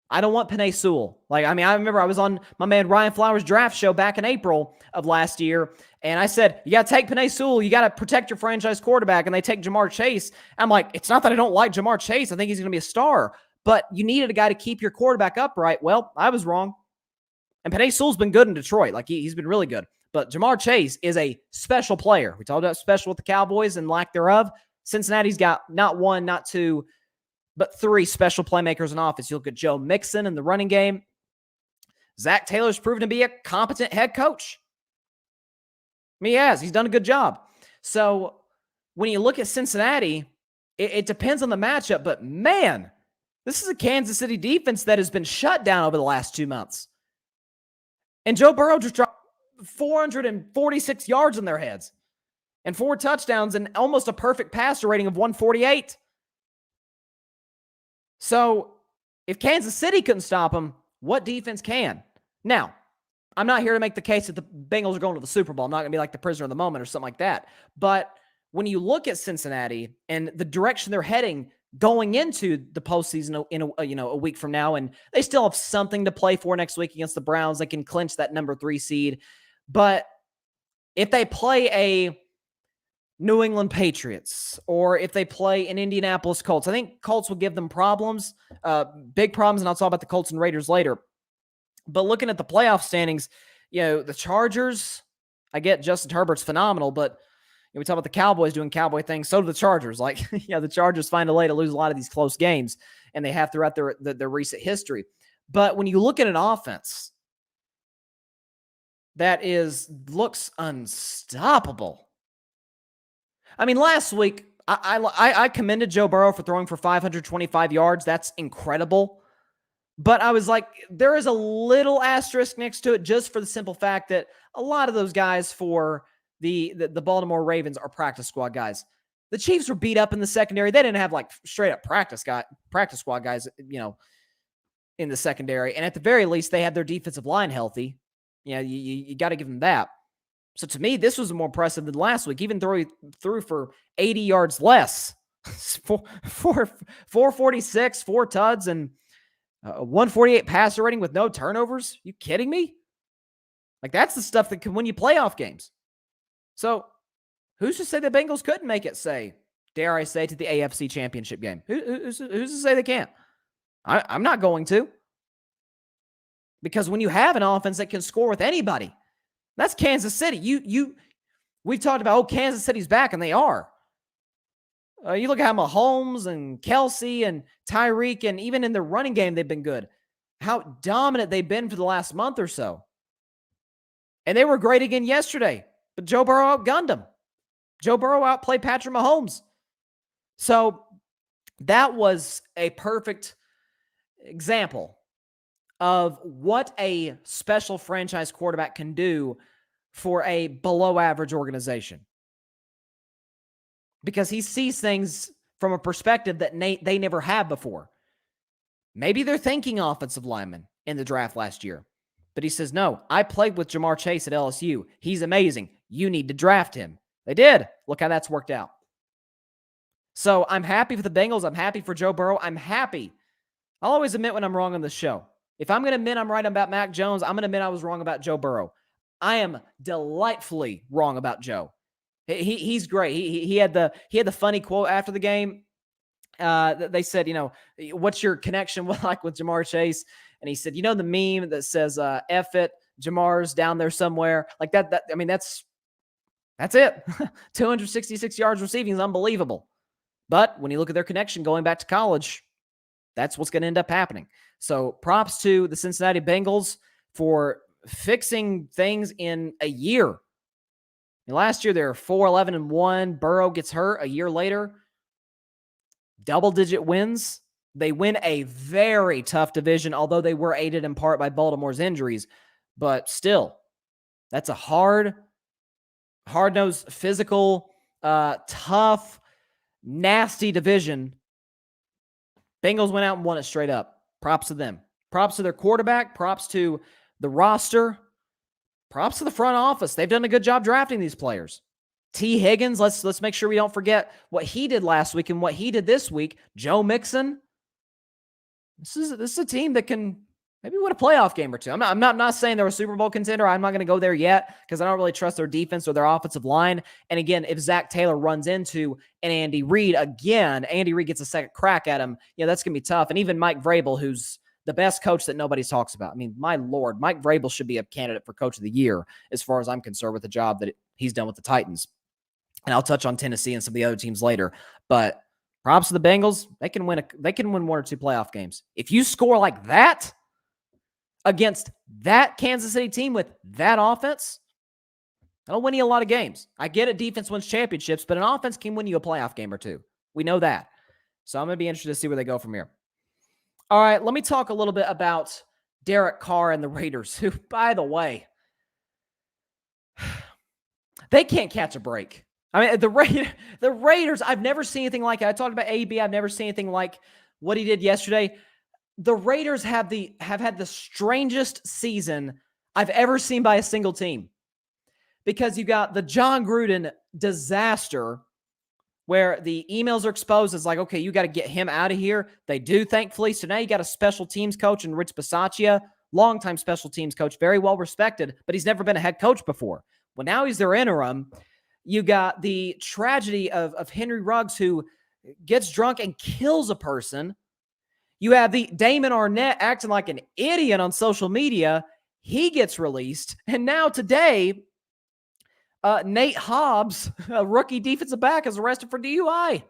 I don't want Penei Sewell." I remember I was on my man Ryan Flowers' draft show back in April of last year, and I said, you got to take Penei Sewell. You got to protect your franchise quarterback, and they take Jamar Chase. I'm like, it's not that I don't like Jamar Chase. I think he's going to be a star, but you needed a guy to keep your quarterback upright. Well, I was wrong. And Penei Sewell's been good in Detroit. He's been really good. But Jamar Chase is a special player. We talked about special with the Cowboys and lack thereof. Cincinnati's got not one, not two, but 3 special playmakers in offense. You look at Joe Mixon in the running game. Zach Taylor's proven to be a competent head coach. He has. He's done a good job. So when you look at Cincinnati, it depends on the matchup, but man, this is a Kansas City defense that has been shut down over the last 2 months. And Joe Burrow just dropped 446 yards in their heads and 4 touchdowns and almost a perfect passer rating of 148. So if Kansas City couldn't stop them, what defense can? Now, I'm not here to make the case that the Bengals are going to the Super Bowl. I'm not going to be like the prisoner of the moment or something like that. But when you look at Cincinnati and the direction they're heading going into the postseason in a week from now, and they still have something to play for next week against the Browns, they can clinch that number 3 seed. But if they play a New England Patriots, or if they play an Indianapolis Colts, I think Colts will give them problems, big problems, and I'll talk about the Colts and Raiders later. But looking at the playoff standings, the Chargers, I get Justin Herbert's phenomenal, but we talk about the Cowboys doing Cowboy things. So do the Chargers. The Chargers find a way to lose a lot of these close games, and they have throughout their recent history. But when you look at an offense that looks unstoppable. Last week, I commended Joe Burrow for throwing for 525 yards. That's incredible. But I was like, there is a little asterisk next to it just for the simple fact that a lot of those guys for the Baltimore Ravens are practice squad guys. The Chiefs were beat up in the secondary. They didn't have straight up practice squad guys, in the secondary. And at the very least, they had their defensive line healthy. You got to give them that. So to me, this was more impressive than last week. Even threw for 80 yards less, 446, 4 tuds, and 148 passer rating with no turnovers. You kidding me? That's the stuff that can win you playoff games. So who's to say the Bengals couldn't make it, dare I say, to the AFC Championship game? Who's to say they can't? I'm not going to. Because when you have an offense that can score with anybody, that's Kansas City. We've talked about, Kansas City's back, and they are. You look at how Mahomes and Kelsey and Tyreek, and even in the running game, they've been good. How dominant they've been for the last month or so. And they were great again yesterday, but Joe Burrow outgunned them. Joe Burrow outplayed Patrick Mahomes. So that was a perfect example of what a special franchise quarterback can do for a below average organization. Because he sees things from a perspective that they never have before. Maybe they're thinking offensive lineman in the draft last year. But he says, no, I played with Jamar Chase at LSU. He's amazing. You need to draft him. They did. Look how that's worked out. So I'm happy for the Bengals. I'm happy for Joe Burrow. I'm happy. I'll always admit when I'm wrong on this show. If I'm going to admit I'm right about Mac Jones, I'm going to admit I was wrong about Joe Burrow. I am delightfully wrong about Joe. He's great. He had the funny quote after the game. They said, what's your connection like with Jamar Chase? And he said, the meme that says, F it, Jamar's down there somewhere. Like that. That's it. 266 yards receiving is unbelievable. But when you look at their connection going back to college, that's what's going to end up happening. So props to the Cincinnati Bengals for fixing things in a year. Last year, they were 4-11-1. Burrow gets hurt a year later. Double-digit wins. They win a very tough division, although they were aided in part by Baltimore's injuries. But still, that's a hard-nosed, physical, tough, nasty division. Bengals went out and won it straight up. Props to them. Props to their quarterback. Props to the roster. Props to the front office. They've done a good job drafting these players. T. Higgins, let's make sure we don't forget what he did last week and what he did this week. Joe Mixon. This is a team that can maybe win a playoff game or two. I'm not saying they're a Super Bowl contender. I'm not going to go there yet because I don't really trust their defense or their offensive line. And again, if Zach Taylor runs into an Andy Reid again, Andy Reid gets a second crack at him, that's going to be tough. And even Mike Vrabel, who's the best coach that nobody talks about. I mean, my Lord, Mike Vrabel should be a candidate for Coach of the Year as far as I'm concerned with the job that he's done with the Titans. And I'll touch on Tennessee and some of the other teams later. But props to the Bengals. They can win one or two playoff games. If you score like that against that Kansas City team with that offense, that'll win you a lot of games. I get it, defense wins championships, but an offense can win you a playoff game or two. We know that. So I'm going to be interested to see where they go from here. All right, let me talk a little bit about Derek Carr and the Raiders, who, by the way, they can't catch a break. I mean, the Raiders, I've never seen anything like it. I talked about AB. I've never seen anything like what he did yesterday. The Raiders have had the strangest season I've ever seen by a single team, because you got the John Gruden disaster where the emails are exposed. It's like, okay, you got to get him out of here. They do, thankfully. So now you got a special teams coach in Rich Bisaccia, longtime special teams coach, very well respected, but he's never been a head coach before. Well, now he's their interim. You got the tragedy of Henry Ruggs, who gets drunk and kills a person. You have the Damon Arnett acting like an idiot on social media. He gets released. And now today, Nate Hobbs, a rookie defensive back, is arrested for DUI.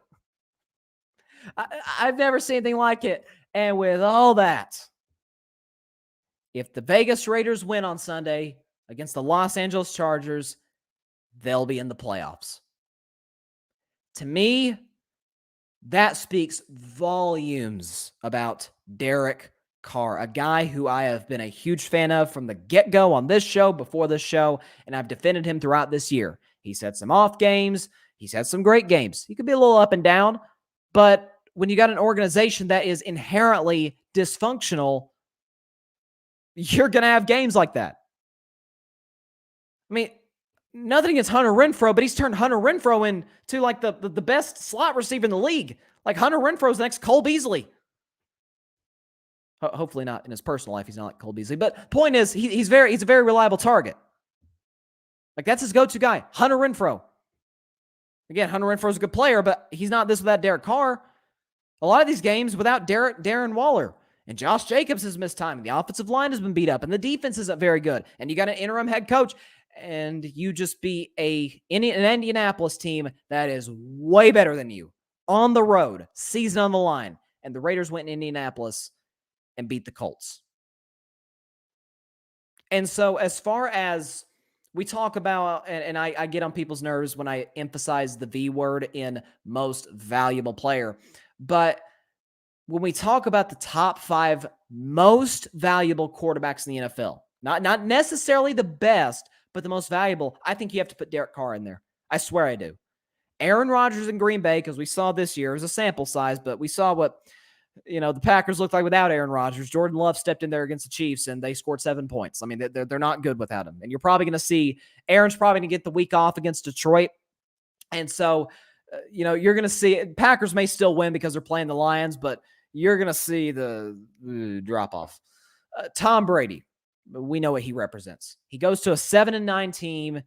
I've never seen anything like it. And with all that, if the Vegas Raiders win on Sunday against the Los Angeles Chargers, they'll be in the playoffs. To me, that speaks volumes about Derek Carr, a guy who I have been a huge fan of from the get-go on this show, before this show, and I've defended him throughout this year. He's had some off games. He's had some great games. He could be a little up and down, but when you got an organization that is inherently dysfunctional, you're going to have games like that. I mean, nothing against Hunter Renfrow, but he's turned Hunter Renfrow into like the best slot receiver in the league. Like Hunter Renfrow's the next Cole Beasley. Hopefully not in his personal life. He's not like Cole Beasley. But point is, he's a very reliable target. Like that's his go-to guy, Hunter Renfrow. Again, Hunter Renfrow's a good player, but he's not this without Derek Carr. A lot of these games without Darren Waller. And Josh Jacobs has missed time. The offensive line has been beat up, and the defense isn't very good. And you got an interim head coach, and you just beat an Indianapolis team that is way better than you on the road, season on the line. And the Raiders went in Indianapolis and beat the Colts. And so as far as we talk about, and I get on people's nerves when I emphasize the V word in most valuable player. But when we talk about the top 5 most valuable quarterbacks in the NFL, not necessarily the best, but the most valuable, I think you have to put Derek Carr in there. I swear I do. Aaron Rodgers in Green Bay, because we saw this year, it was a sample size, but we saw what the Packers looked like without Aaron Rodgers. Jordan Love stepped in there against the Chiefs, and they scored 7 points. I mean, they're not good without him. And you're probably going to see Aaron's probably going to get the week off against Detroit. And so, you're going to see Packers may still win because they're playing the Lions, but you're going to see the drop-off. Tom Brady, we know what he represents. He goes to a 7-9 team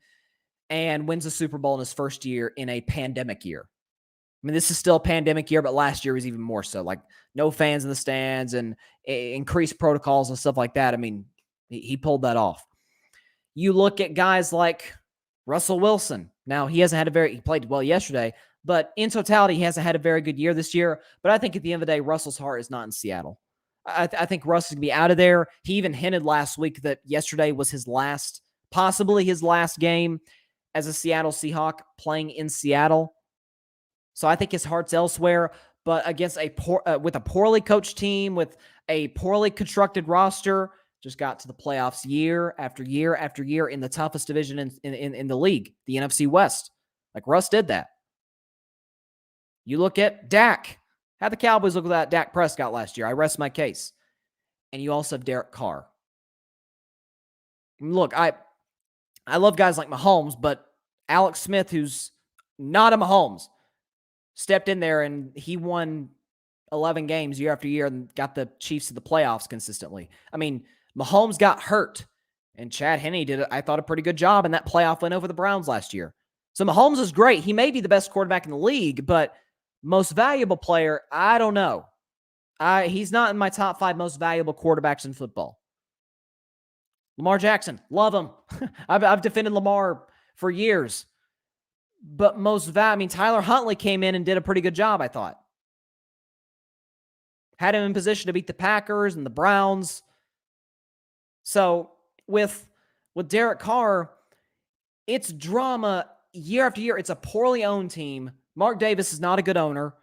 and wins a Super Bowl in his first year in a pandemic year. I mean, this is still a pandemic year, but last year was even more so. Like, no fans in the stands and increased protocols and stuff like that. I mean, he pulled that off. You look at guys like Russell Wilson. Now, he played well yesterday, but in totality, he hasn't had a very good year this year. But I think at the end of the day, Russell's heart is not in Seattle. I think Russ is going to be out of there. He even hinted last week that yesterday was possibly his last game as a Seattle Seahawk playing in Seattle. So I think his heart's elsewhere, but against with a poorly coached team, with a poorly constructed roster, just got to the playoffs year after year after year in the toughest division in the league, the NFC West. Like, Russ did that. You look at Dak. How'd the Cowboys look without Dak Prescott last year? I rest my case. And you also have Derek Carr. Look, I love guys like Mahomes, but Alex Smith, who's not a Mahomes, stepped in there and he won 11 games year after year and got the Chiefs to the playoffs consistently. I mean, Mahomes got hurt, and Chad Henne did, I thought, a pretty good job in that playoff win over the Browns last year. So Mahomes is great. He may be the best quarterback in the league, but most valuable player, I don't know. He's not in my top 5 most valuable quarterbacks in football. Lamar Jackson, love him. I've defended Lamar for years. But Tyler Huntley came in and did a pretty good job, I thought. Had him in position to beat the Packers and the Browns. So with Derek Carr, it's drama year after year. It's a poorly owned team. Mark Davis is not a good owner.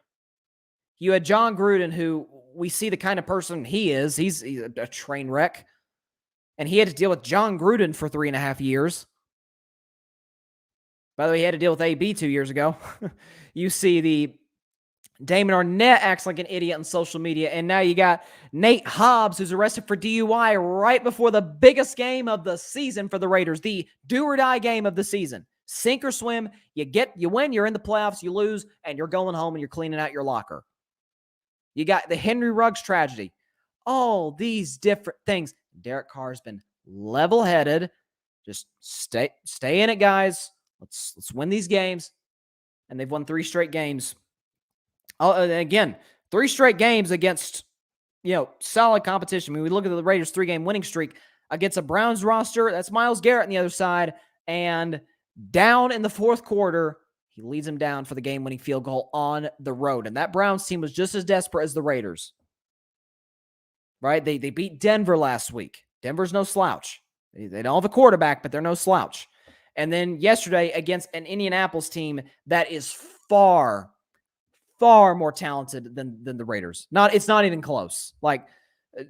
You had John Gruden, who we see the kind of person he is. He's a train wreck. And he had to deal with John Gruden for 3.5 years. By the way, he had to deal with AB 2 years ago. You see the Damon Arnett acts like an idiot on social media, and now you got Nate Hobbs, who's arrested for DUI right before the biggest game of the season for the Raiders, the do-or-die game of the season. Sink or swim, you win, you're in the playoffs, you lose, and you're going home and you're cleaning out your locker. You got the Henry Ruggs tragedy. All these different things. Derek Carr's been level-headed. Just stay in it, guys. Let's win these games. And they've won 3 straight games. And again, 3 straight games against, solid competition. I mean, we look at the Raiders' 3-game winning streak against a Browns roster. That's Myles Garrett on the other side. And down in the fourth quarter, he leads them down for the game-winning field goal on the road. And that Browns team was just as desperate as the Raiders. Right? They beat Denver last week. Denver's no slouch. They don't have a quarterback, but they're no slouch. And then yesterday against an Indianapolis team that is far, far more talented than the Raiders. It's not even close. Like,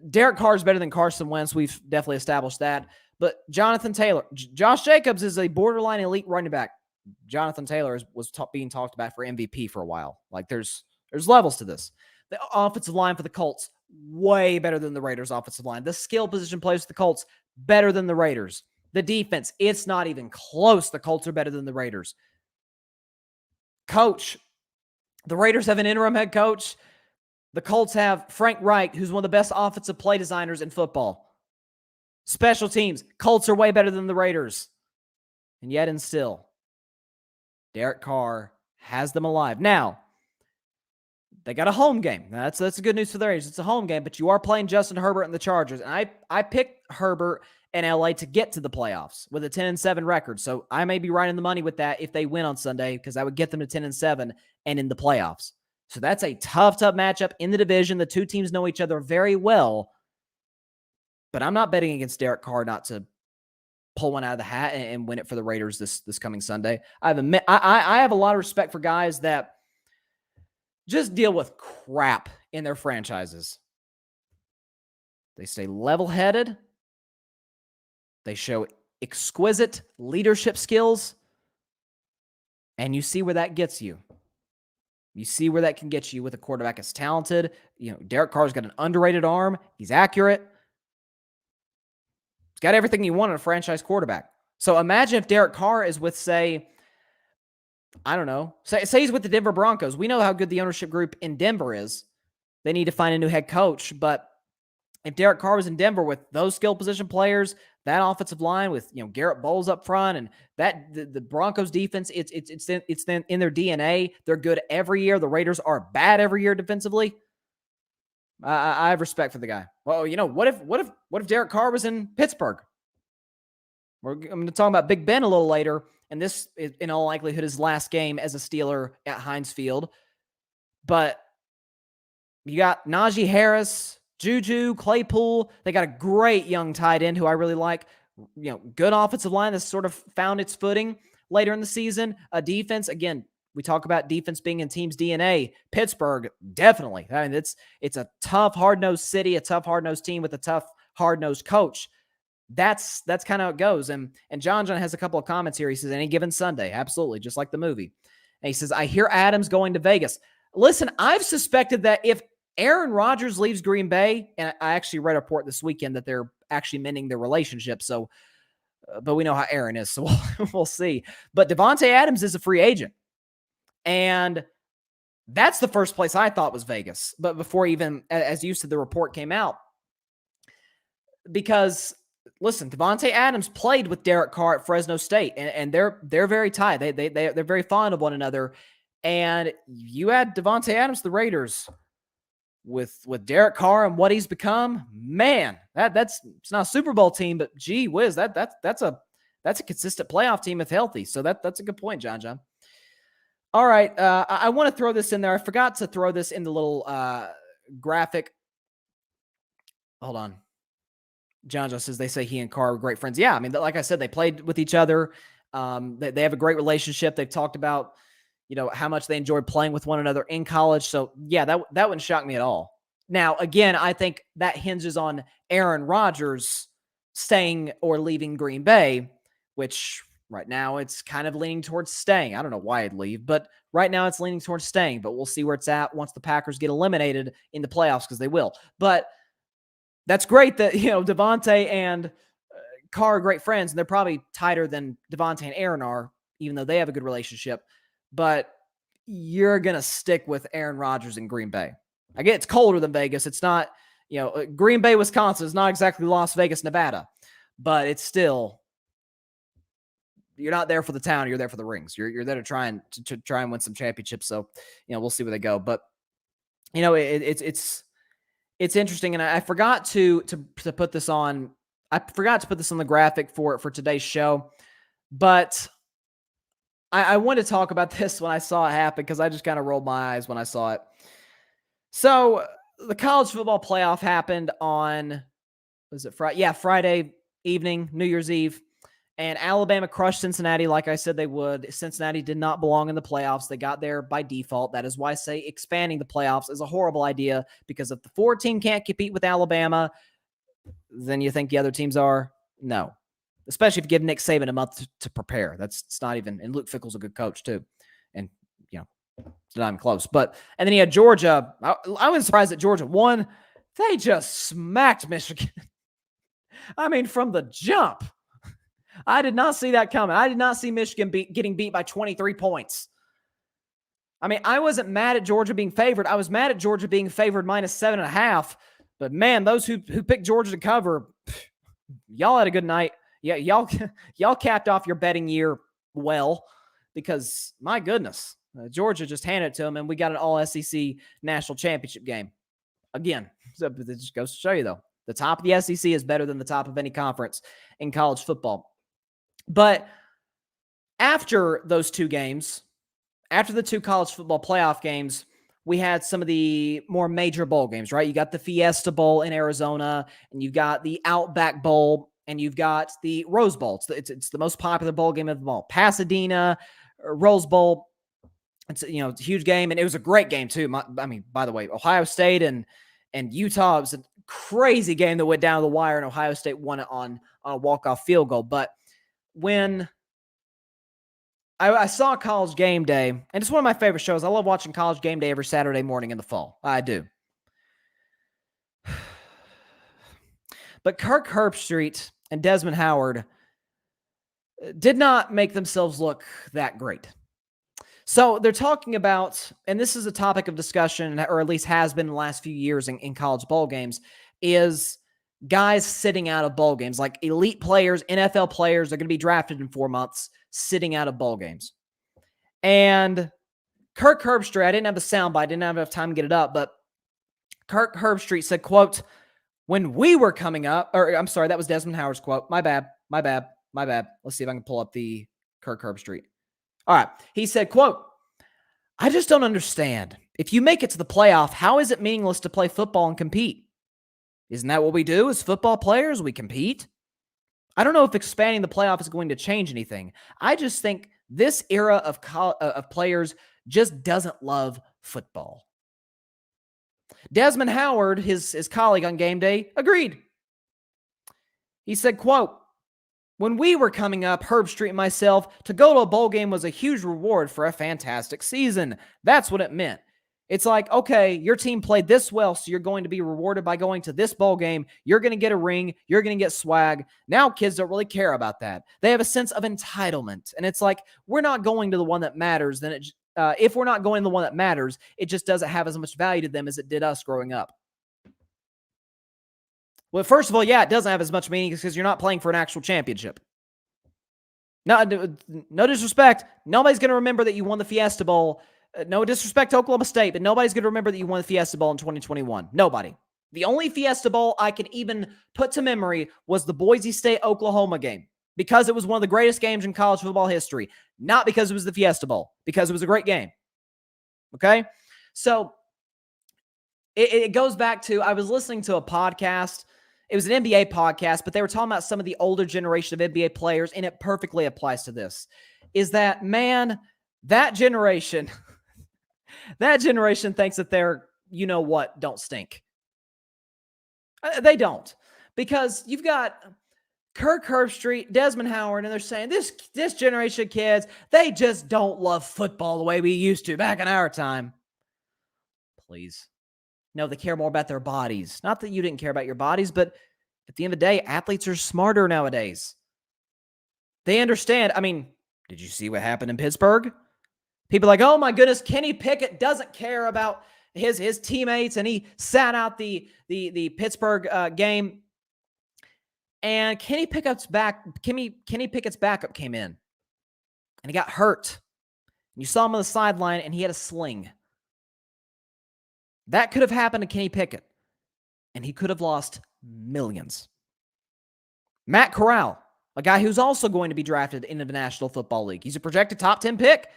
Derek Carr is better than Carson Wentz. We've definitely established that. But Jonathan Taylor, Josh Jacobs is a borderline elite running back. Jonathan Taylor was being talked about for MVP for a while. Like, there's levels to this. The offensive line for the Colts, way better than the Raiders' offensive line. The skill position players for the Colts, better than the Raiders. The defense, it's not even close. The Colts are better than the Raiders. Coach, the Raiders have an interim head coach. The Colts have Frank Reich, who's one of the best offensive play designers in football. Special teams, Colts are way better than the Raiders. And yet and still, Derek Carr has them alive. Now, they got a home game. That's the good news for the Raiders. It's a home game, but you are playing Justin Herbert and the Chargers. And I picked Herbert and LA to get to the playoffs with a 10-7 record. So I may be right in the money with that if they win on Sunday, because I would get them to 10-7 and in the playoffs. So that's a tough matchup in the division. The two teams know each other very well. But I'm not betting against Derek Carr not to pull one out of the hat and win it for the Raiders this coming Sunday. I have a lot of respect for guys that just deal with crap in their franchises. They stay level-headed. They show exquisite leadership skills. And you see where that gets you. You see where that can get you with a quarterback that's talented. Derek Carr's got an underrated arm. He's accurate. He's got everything you want in a franchise quarterback. So imagine if Derek Carr is with, say, I don't know, say he's with the Denver Broncos. We know how good the ownership group in Denver is. They need to find a new head coach. But if Derek Carr was in Denver with those skill position players, that offensive line with Garrett Bowles up front, and that the Broncos defense, it's in their DNA. They're good every year. The Raiders are bad every year defensively. I have respect for the guy. Well, what if Derek Carr was in Pittsburgh? I'm going to talk about Big Ben a little later, and this is in all likelihood his last game as a Steeler at Heinz Field. But you got Najee Harris, Juju, Claypool. They got a great young tight end who I really like. Good offensive line that's sort of found its footing later in the season. A defense, again, we talk about defense being in team's DNA. Pittsburgh, definitely. I mean, it's a tough, hard-nosed city, a tough, hard-nosed team with a tough, hard-nosed coach. That's kind of how it goes. And John has a couple of comments here. He says, any given Sunday, absolutely, just like the movie. And he says, I hear Adams going to Vegas. Listen, I've suspected that if Aaron Rodgers leaves Green Bay, and I actually read a report this weekend that they're actually mending their relationship. So, but we know how Aaron is, so we'll see. But Devontae Adams is a free agent. And that's the first place I thought was Vegas. But before even, as you said, the report came out. Because, listen, Devontae Adams played with Derek Carr at Fresno State, and they're very tight. They're very fond of one another. And you add Devontae Adams to the Raiders with Derek Carr and what he's become, man, it's not a Super Bowl team, but gee whiz, that's a consistent playoff team if healthy. So that's a good point, John. All right, I want to throw this in there. I forgot to throw this in the little graphic. Hold on. John says they say he and Carr are great friends. Yeah, I mean, like I said, they played with each other. They have a great relationship. They've talked about how much they enjoyed playing with one another in college. So yeah, that wouldn't shock me at all. Now, again, I think that hinges on Aaron Rodgers staying or leaving Green Bay, which right now it's kind of leaning towards staying. I don't know why I'd leave, but right now it's leaning towards staying, but we'll see where it's at once the Packers get eliminated in the playoffs, because they will. But that's great that, Devontae and Carr are great friends, and they're probably tighter than Devontae and Aaron are, even though they have a good relationship. But you're going to stick with Aaron Rodgers in Green Bay. I get it's colder than Vegas. It's not, Green Bay, Wisconsin is not exactly Las Vegas, Nevada, but it's still, you're not there for the town. You're there for the rings. You're there to try and win some championships. So, we'll see where they go. But, it's interesting. And I forgot to put this on. I forgot to put this on the graphic for today's show, but I wanted to talk about this when I saw it happen, because I just kind of rolled my eyes when I saw it. So the college football playoff happened on, was it Friday? Yeah, Friday evening, New Year's Eve. And Alabama crushed Cincinnati like I said they would. Cincinnati did not belong in the playoffs. They got there by default. That is why I say expanding the playoffs is a horrible idea, because if the 4 team can't compete with Alabama, then you think the other teams are? No. Especially if you give Nick Saban a month to prepare. It's not even, and Luke Fickell's a good coach too. And, it's not even close. And then you had Georgia. I was surprised that Georgia won. They just smacked Michigan. I mean, from the jump. I did not see that coming. I did not see Michigan getting beat by 23 points. I mean, I wasn't mad at Georgia being favored. I was mad at Georgia being favored -7.5. But man, those who picked Georgia to cover, y'all had a good night. Yeah, y'all capped off your betting year well, because my goodness, Georgia just handed it to them, and we got an all-SEC national championship game again. So it just goes to show you, though, the top of the SEC is better than the top of any conference in college football. But after those two games, after the two college football playoff games, we had some of the more major bowl games, right? You got the Fiesta Bowl in Arizona, and you got the Outback Bowl and you've got the Rose Bowl. It's the most popular bowl game of them all. Pasadena, Rose Bowl. It's a huge game, and it was a great game too. By the way, Ohio State and Utah, it was a crazy game that went down to the wire, and Ohio State won it on a walk-off field goal. But when I saw College Game Day, and it's one of my favorite shows. I love watching College Game Day every Saturday morning in the fall. I do. But Kirk Herbstreit and Desmond Howard did not make themselves look that great. So they're talking about, and this is a topic of discussion, or at least has been in the last few years in college bowl games, is guys sitting out of bowl games. Like elite players, NFL players are going to be drafted in 4 months, sitting out of bowl games. And Kirk Herbstreit, I didn't have the soundbite, I didn't have enough time to get it up, but Kirk Herbstreit said, quote, when we were coming up, or I'm sorry, that was Desmond Howard's quote. My bad. Let's see if I can pull up the Kirk Herbstreit. All right. He said, quote, I just don't understand. If you make it to the playoff, how is it meaningless to play football and compete? Isn't that what we do as football players? We compete. I don't know if expanding the playoff is going to change anything. I just think this era of players just doesn't love football. Desmond Howard, his colleague on Game Day, agreed. He said, quote, when we were coming up, Herbstreit and myself, to go to a bowl game was a huge reward for a fantastic season. That's what it meant. It's like, okay, your team played this well, so you're going to be rewarded by going to this bowl game. You're going to get a ring. You're going to get swag. Now kids don't really care about that. They have a sense of entitlement. And it's like, we're not going to the one that matters. Then if we're not going to the one that matters, it just doesn't have as much value to them as it did us growing up. Well, first of all, yeah, it doesn't have as much meaning because you're not playing for an actual championship. No disrespect. Nobody's going to remember that you won the Fiesta Bowl. No disrespect to Oklahoma State, but nobody's going to remember that you won the Fiesta Bowl in 2021. Nobody. The only Fiesta Bowl I can even put to memory was the Boise State-Oklahoma game because it was one of the greatest games in college football history. Not because it was the Fiesta Bowl, because it was a great game. Okay? So it goes back to, I was listening to a podcast. It was an NBA podcast, but they were talking about some of the older generation of NBA players, and it perfectly applies to this. Is that, man, that generation thinks that they're, don't stink. They don't. Because you've got Kirk Herbstreit, Desmond Howard, and they're saying this generation of kids, they just don't love football the way we used to back in our time. Please. No, they care more about their bodies. Not that you didn't care about your bodies, but at the end of the day, athletes are smarter nowadays. They understand. I mean, did you see what happened in Pittsburgh? People are like, oh my goodness, Kenny Pickett doesn't care about his teammates, and he sat out the Pittsburgh game. And Kenny Pickett's backup came in, and he got hurt. And you saw him on the sideline, and he had a sling. That could have happened to Kenny Pickett, and he could have lost millions. Matt Corral, a guy who's also going to be drafted into the National Football League. He's a projected top 10 pick.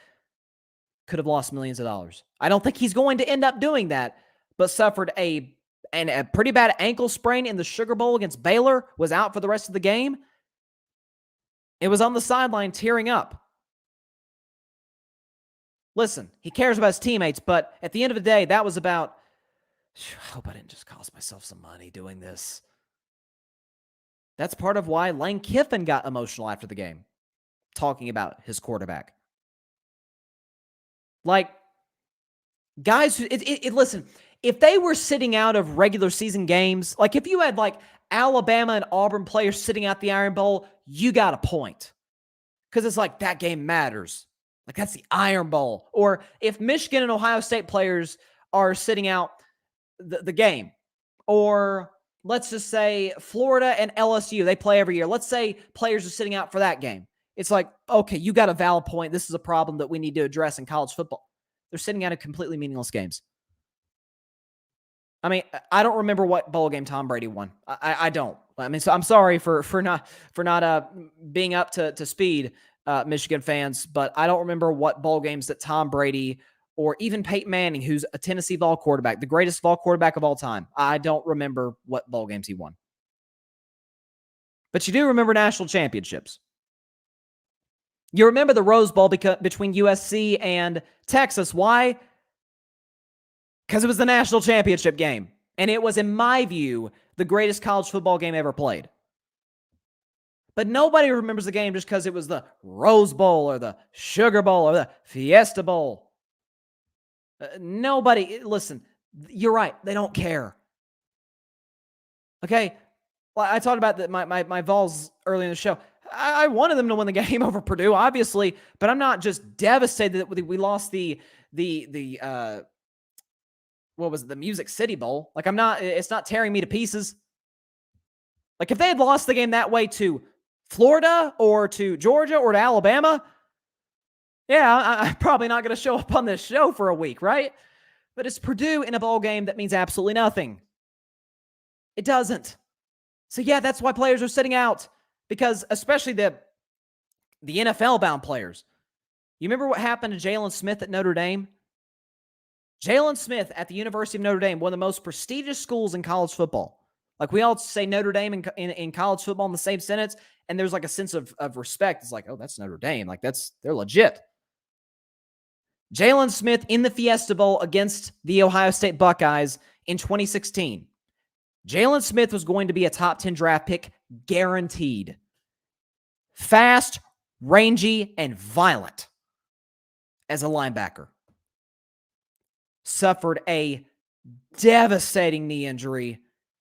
Could have lost millions of dollars. I don't think he's going to end up doing that, but suffered a pretty bad ankle sprain in the Sugar Bowl against Baylor, was out for the rest of the game. It was on the sideline tearing up. Listen, he cares about his teammates, but at the end of the day, that was about, I hope I didn't just cost myself some money doing this. That's part of why Lane Kiffin got emotional after the game, talking about his quarterback. Like, guys, listen, if they were sitting out of regular season games, like if you had like Alabama and Auburn players sitting out the Iron Bowl, you got a point. Because it's like, that game matters. Like, that's the Iron Bowl. Or if Michigan and Ohio State players are sitting out the game, or let's just say Florida and LSU, they play every year. Let's say players are sitting out for that game. It's like, okay, you got a valid point. This is a problem that we need to address in college football. They're sitting out of completely meaningless games. I mean, I don't remember what bowl game Tom Brady won. I don't. I mean, so I'm sorry for not being up to speed, Michigan fans, but I don't remember what bowl games that Tom Brady or even Peyton Manning, who's a Tennessee Vol quarterback, the greatest Vol quarterback of all time. I don't remember what bowl games he won. But you do remember national championships. You remember the Rose Bowl between USC and Texas. Why? Because it was the national championship game. And it was, in my view, the greatest college football game ever played. But nobody remembers the game just because it was the Rose Bowl or the Sugar Bowl or the Fiesta Bowl. Nobody, listen, you're right. They don't care. Okay? Well, I talked about my Vols early in the show. I wanted them to win the game over Purdue, obviously, but I'm not just devastated that we lost the what was it, the Music City Bowl. Like, it's not tearing me to pieces. Like, if they had lost the game that way to Florida or to Georgia or to Alabama, yeah, I'm probably not going to show up on this show for a week, right? But it's Purdue in a bowl game that means absolutely nothing. It doesn't. So yeah, that's why players are sitting out, because especially the NFL-bound players. You remember what happened to Jalen Smith at Notre Dame? Jalen Smith at the University of Notre Dame, one of the most prestigious schools in college football. Like, we all say Notre Dame in college football in the same sentence, and there's like a sense of respect. It's like, oh, that's Notre Dame. Like, they're legit. Jalen Smith in the Fiesta Bowl against the Ohio State Buckeyes in 2016. Jalen Smith was going to be a top 10 draft pick, guaranteed. Fast, rangy, and violent as a linebacker. Suffered a devastating knee injury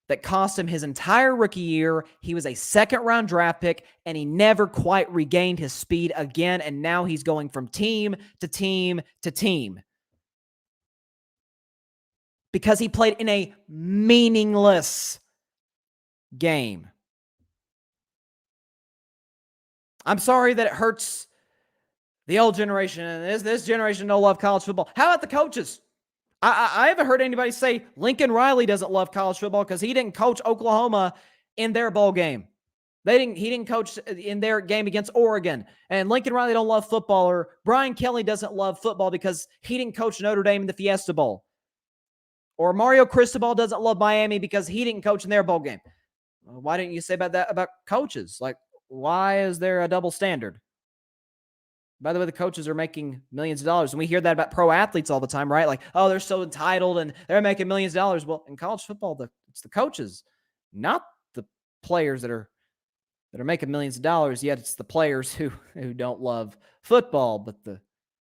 that cost him his entire rookie year. He was a second-round draft pick, and he never quite regained his speed again, and now he's going from team to team to team. Because he played in a meaningless game. I'm sorry that it hurts the old generation, and this generation don't love college football. How about the coaches? I haven't heard anybody say Lincoln Riley doesn't love college football because he didn't coach Oklahoma in their bowl game. He didn't coach in their game against Oregon. And Lincoln Riley don't love football, or Brian Kelly doesn't love football because he didn't coach Notre Dame in the Fiesta Bowl. Or Mario Cristobal doesn't love Miami because he didn't coach in their bowl game. Why didn't you say that about coaches? Like, why is there a double standard? By the way, the coaches are making millions of dollars. And we hear that about pro athletes all the time, right? Like, oh, they're so entitled and they're making millions of dollars. Well, in college football, it's the coaches, not the players that are making millions of dollars. Yet it's the players who don't love football. But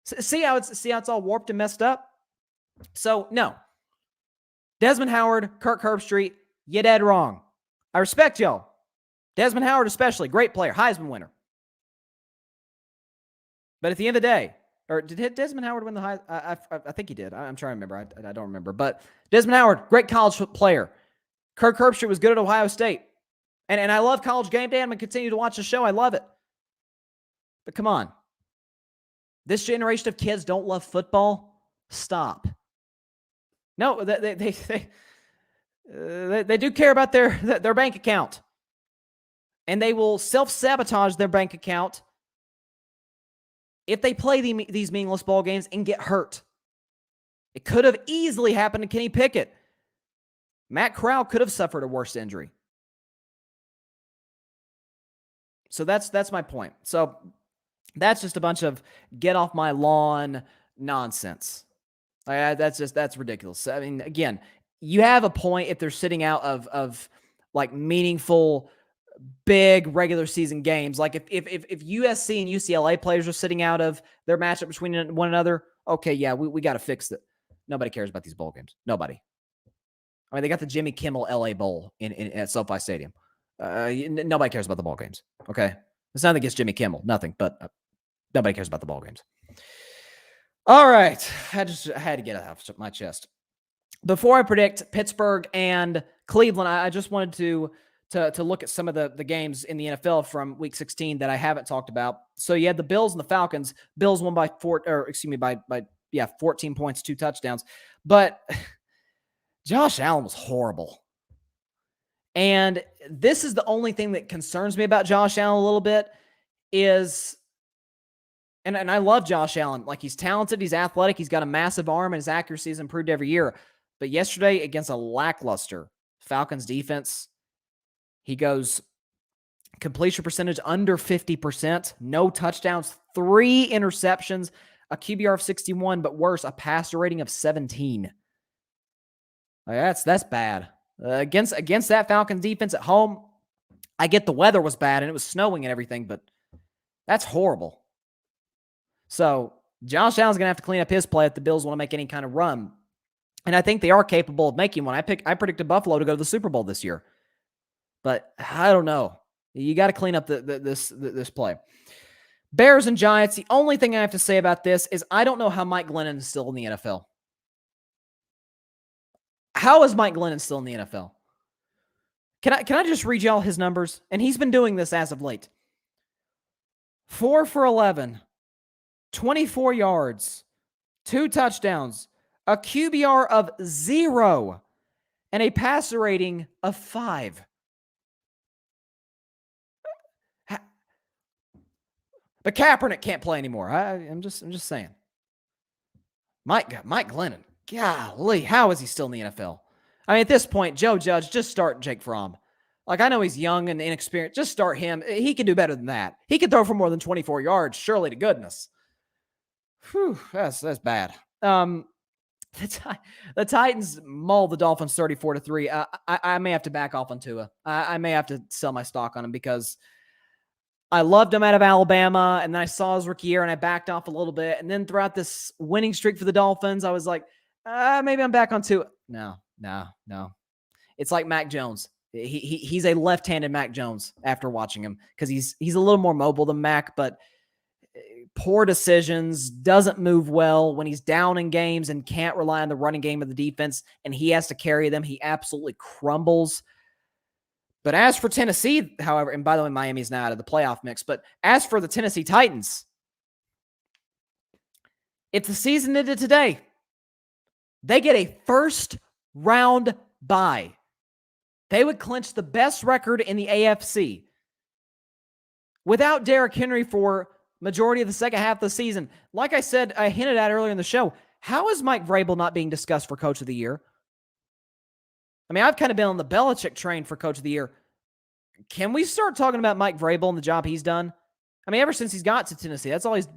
see how it's all warped and messed up? So, no. Desmond Howard, Kirk Herbstreit, you dead wrong. I respect y'all. Desmond Howard especially, great player, Heisman winner. But at the end of the day, or did Desmond Howard win the Heisman? I think he did. I'm trying to remember. I don't remember. But Desmond Howard, great college player. Kirk Herbstreit was good at Ohio State. And I love College Game Day. I'm going to continue to watch the show. I love it. But come on. This generation of kids don't love football. Stop. No, they do care about their bank account. And they will self-sabotage their bank account if they play these meaningless ball games and get hurt. It could have easily happened to Kenny Pickett. Matt Corral could have suffered a worse injury. So that's my point. So that's just a bunch of get off my lawn nonsense. That's ridiculous. I mean, again, you have a point if they're sitting out of like meaningful, big regular season games. Like if USC and UCLA players are sitting out of their matchup between one another, okay, yeah, we got to fix it. Nobody cares about these bowl games. Nobody. I mean, they got the Jimmy Kimmel LA Bowl at SoFi Stadium. Nobody cares about the ball games. Okay, it's nothing against Jimmy Kimmel, nothing. But nobody cares about the ball games. All right, I had to get it off my chest. Before I predict Pittsburgh and Cleveland, I just wanted to look at some of the games in the NFL from Week 16 that I haven't talked about. So you had the Bills and the Falcons. Bills won by 14 points, 2 touchdowns. But Josh Allen was horrible. And this is the only thing that concerns me about Josh Allen a little bit is, and I love Josh Allen. Like, he's talented, he's athletic, he's got a massive arm, and his accuracy is improved every year. But yesterday, against a lackluster Falcons defense, he goes completion percentage under 50%, no touchdowns, 3 interceptions, a QBR of 61, but worse, a passer rating of 17. Like, that's bad. Against that Falcons defense at home, I get the weather was bad and it was snowing and everything, but that's horrible. So Josh Allen's going to have to clean up his play if the Bills want to make any kind of run. And I think they are capable of making one. I predicted Buffalo to go to the Super Bowl this year. But I don't know. You got to clean up this play. Bears and Giants, the only thing I have to say about this is I don't know how Mike Glennon is still in the NFL. How is Mike Glennon still in the NFL? Can I just read y'all his numbers? And he's been doing this as of late. 4 for 11, 24 yards, 2 touchdowns, a QBR of 0, and a passer rating of 5. But Kaepernick can't play anymore. I'm just saying. Mike Glennon, golly, how is he still in the NFL? I mean, at this point, Joe Judge, just start Jake Fromm. Like, I know he's young and inexperienced. Just start him. He can do better than that. He can throw for more than 24 yards, surely to goodness. Whew, that's bad. The Titans mauled the Dolphins 34-3. I may have to back off on Tua. I may have to sell my stock on him because I loved him out of Alabama, and then I saw his rookie year, and I backed off a little bit. And then throughout this winning streak for the Dolphins, I was like, maybe I'm back on Tua. No. It's like Mac Jones. He's a left-handed Mac Jones after watching him because he's a little more mobile than Mac, but poor decisions, doesn't move well when he's down in games and can't rely on the running game of the defense, and he has to carry them. He absolutely crumbles. But as for Tennessee, however, and by the way, Miami's now out of the playoff mix, but as for the Tennessee Titans, if the season ended today, they get a first-round bye. They would clinch the best record in the AFC. Without Derek Henry for majority of the second half of the season, like I said, I hinted at earlier in the show, how is Mike Vrabel not being discussed for Coach of the Year? I mean, I've kind of been on the Belichick train for Coach of the Year. Can we start talking about Mike Vrabel and the job he's done? I mean, ever since he's got to Tennessee, that's all he's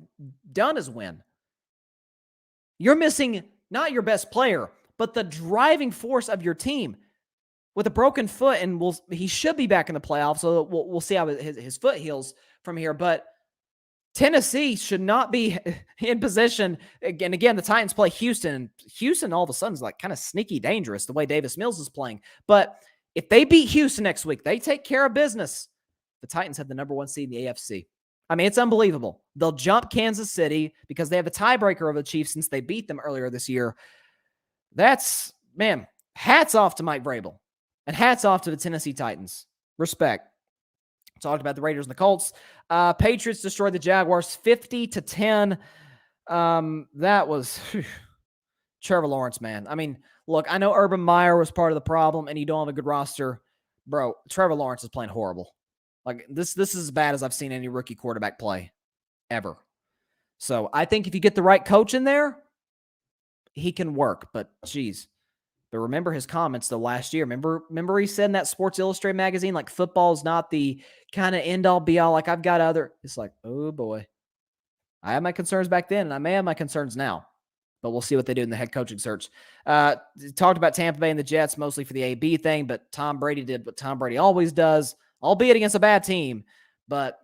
done is win. You're missing not your best player, but the driving force of your team with a broken foot, and he should be back in the playoffs, so we'll see how his foot heals from here. But Tennessee should not be in position. And again, the Titans play Houston, and Houston all of a sudden is like kind of sneaky dangerous the way Davis Mills is playing. But if they beat Houston next week, they take care of business. The Titans have the number 1 seed in the AFC. I mean, it's unbelievable. They'll jump Kansas City because they have a tiebreaker of the Chiefs since they beat them earlier this year. That's, man, hats off to Mike Vrabel. And hats off to the Tennessee Titans. Respect. Talked about the Raiders and the Colts. Patriots destroyed the Jaguars 50-10. That was Trevor Lawrence, man. I mean, look, I know Urban Meyer was part of the problem, and you don't have a good roster. Bro, Trevor Lawrence is playing horrible. Like, this is as bad as I've seen any rookie quarterback play ever. So I think if you get the right coach in there, he can work. But, geez. But remember his comments, though, last year. Remember he said in that Sports Illustrated magazine, like, football is not the kind of end-all, be-all. Like, I've got other. It's like, oh, boy. I had my concerns back then, and I may have my concerns now. But we'll see what they do in the head coaching search. Talked about Tampa Bay and the Jets, mostly for the AB thing, but Tom Brady did what Tom Brady always does, albeit against a bad team. But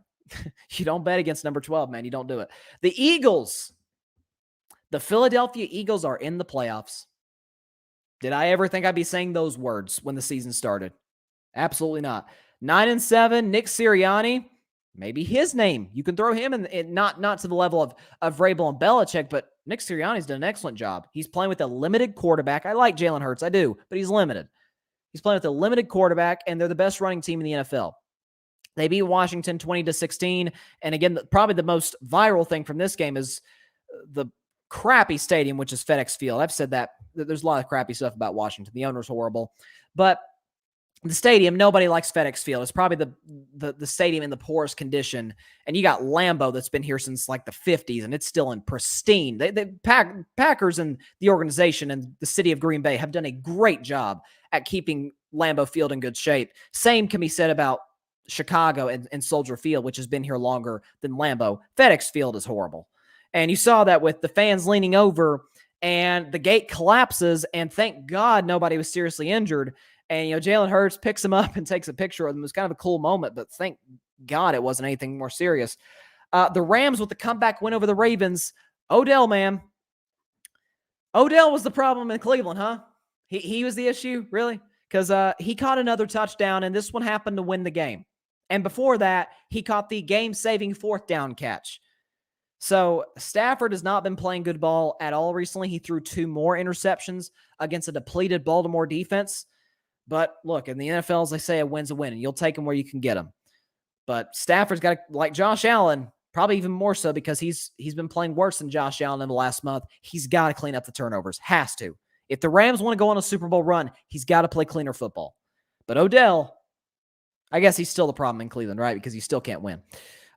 you don't bet against number 12, man. You don't do it. The Eagles. The Philadelphia Eagles are in the playoffs. Did I ever think I'd be saying those words when the season started? Absolutely not. 9-7, Nick Sirianni, maybe his name. You can throw him in not to the level of Vrabel and Belichick, but Nick Sirianni's done an excellent job. He's playing with a limited quarterback. I like Jalen Hurts, I do, but he's limited. He's playing with a limited quarterback, and they're the best running team in the NFL. They beat Washington 20-16, and again, probably the most viral thing from this game is the crappy stadium, which is FedEx Field. I've said that. There's a lot of crappy stuff about Washington. The owner's horrible. But the stadium, nobody likes FedEx Field. It's probably the stadium in the poorest condition. And you got Lambeau that's been here since like the 50s, and it's still in pristine. Packers and the organization and the city of Green Bay have done a great job at keeping Lambeau Field in good shape. Same can be said about Chicago and Soldier Field, which has been here longer than Lambeau. FedEx Field is horrible. And you saw that with the fans leaning over and the gate collapses, and thank God nobody was seriously injured. And, Jalen Hurts picks him up and takes a picture of him. It was kind of a cool moment, but thank God it wasn't anything more serious. The Rams with the comeback win over the Ravens. Odell, man. Odell was the problem in Cleveland, huh? He was the issue, really? Because he caught another touchdown, and this one happened to win the game. And before that, he caught the game-saving 4th down catch. So Stafford has not been playing good ball at all recently. He threw 2 more interceptions against a depleted Baltimore defense. But look, in the NFL, as they say, a win's a win, and you'll take them where you can get them. But Stafford's got to, like Josh Allen, probably even more so because he's been playing worse than Josh Allen in the last month. He's got to clean up the turnovers. Has to. If the Rams want to go on a Super Bowl run, he's got to play cleaner football. But Odell, I guess he's still the problem in Cleveland, right? Because he still can't win.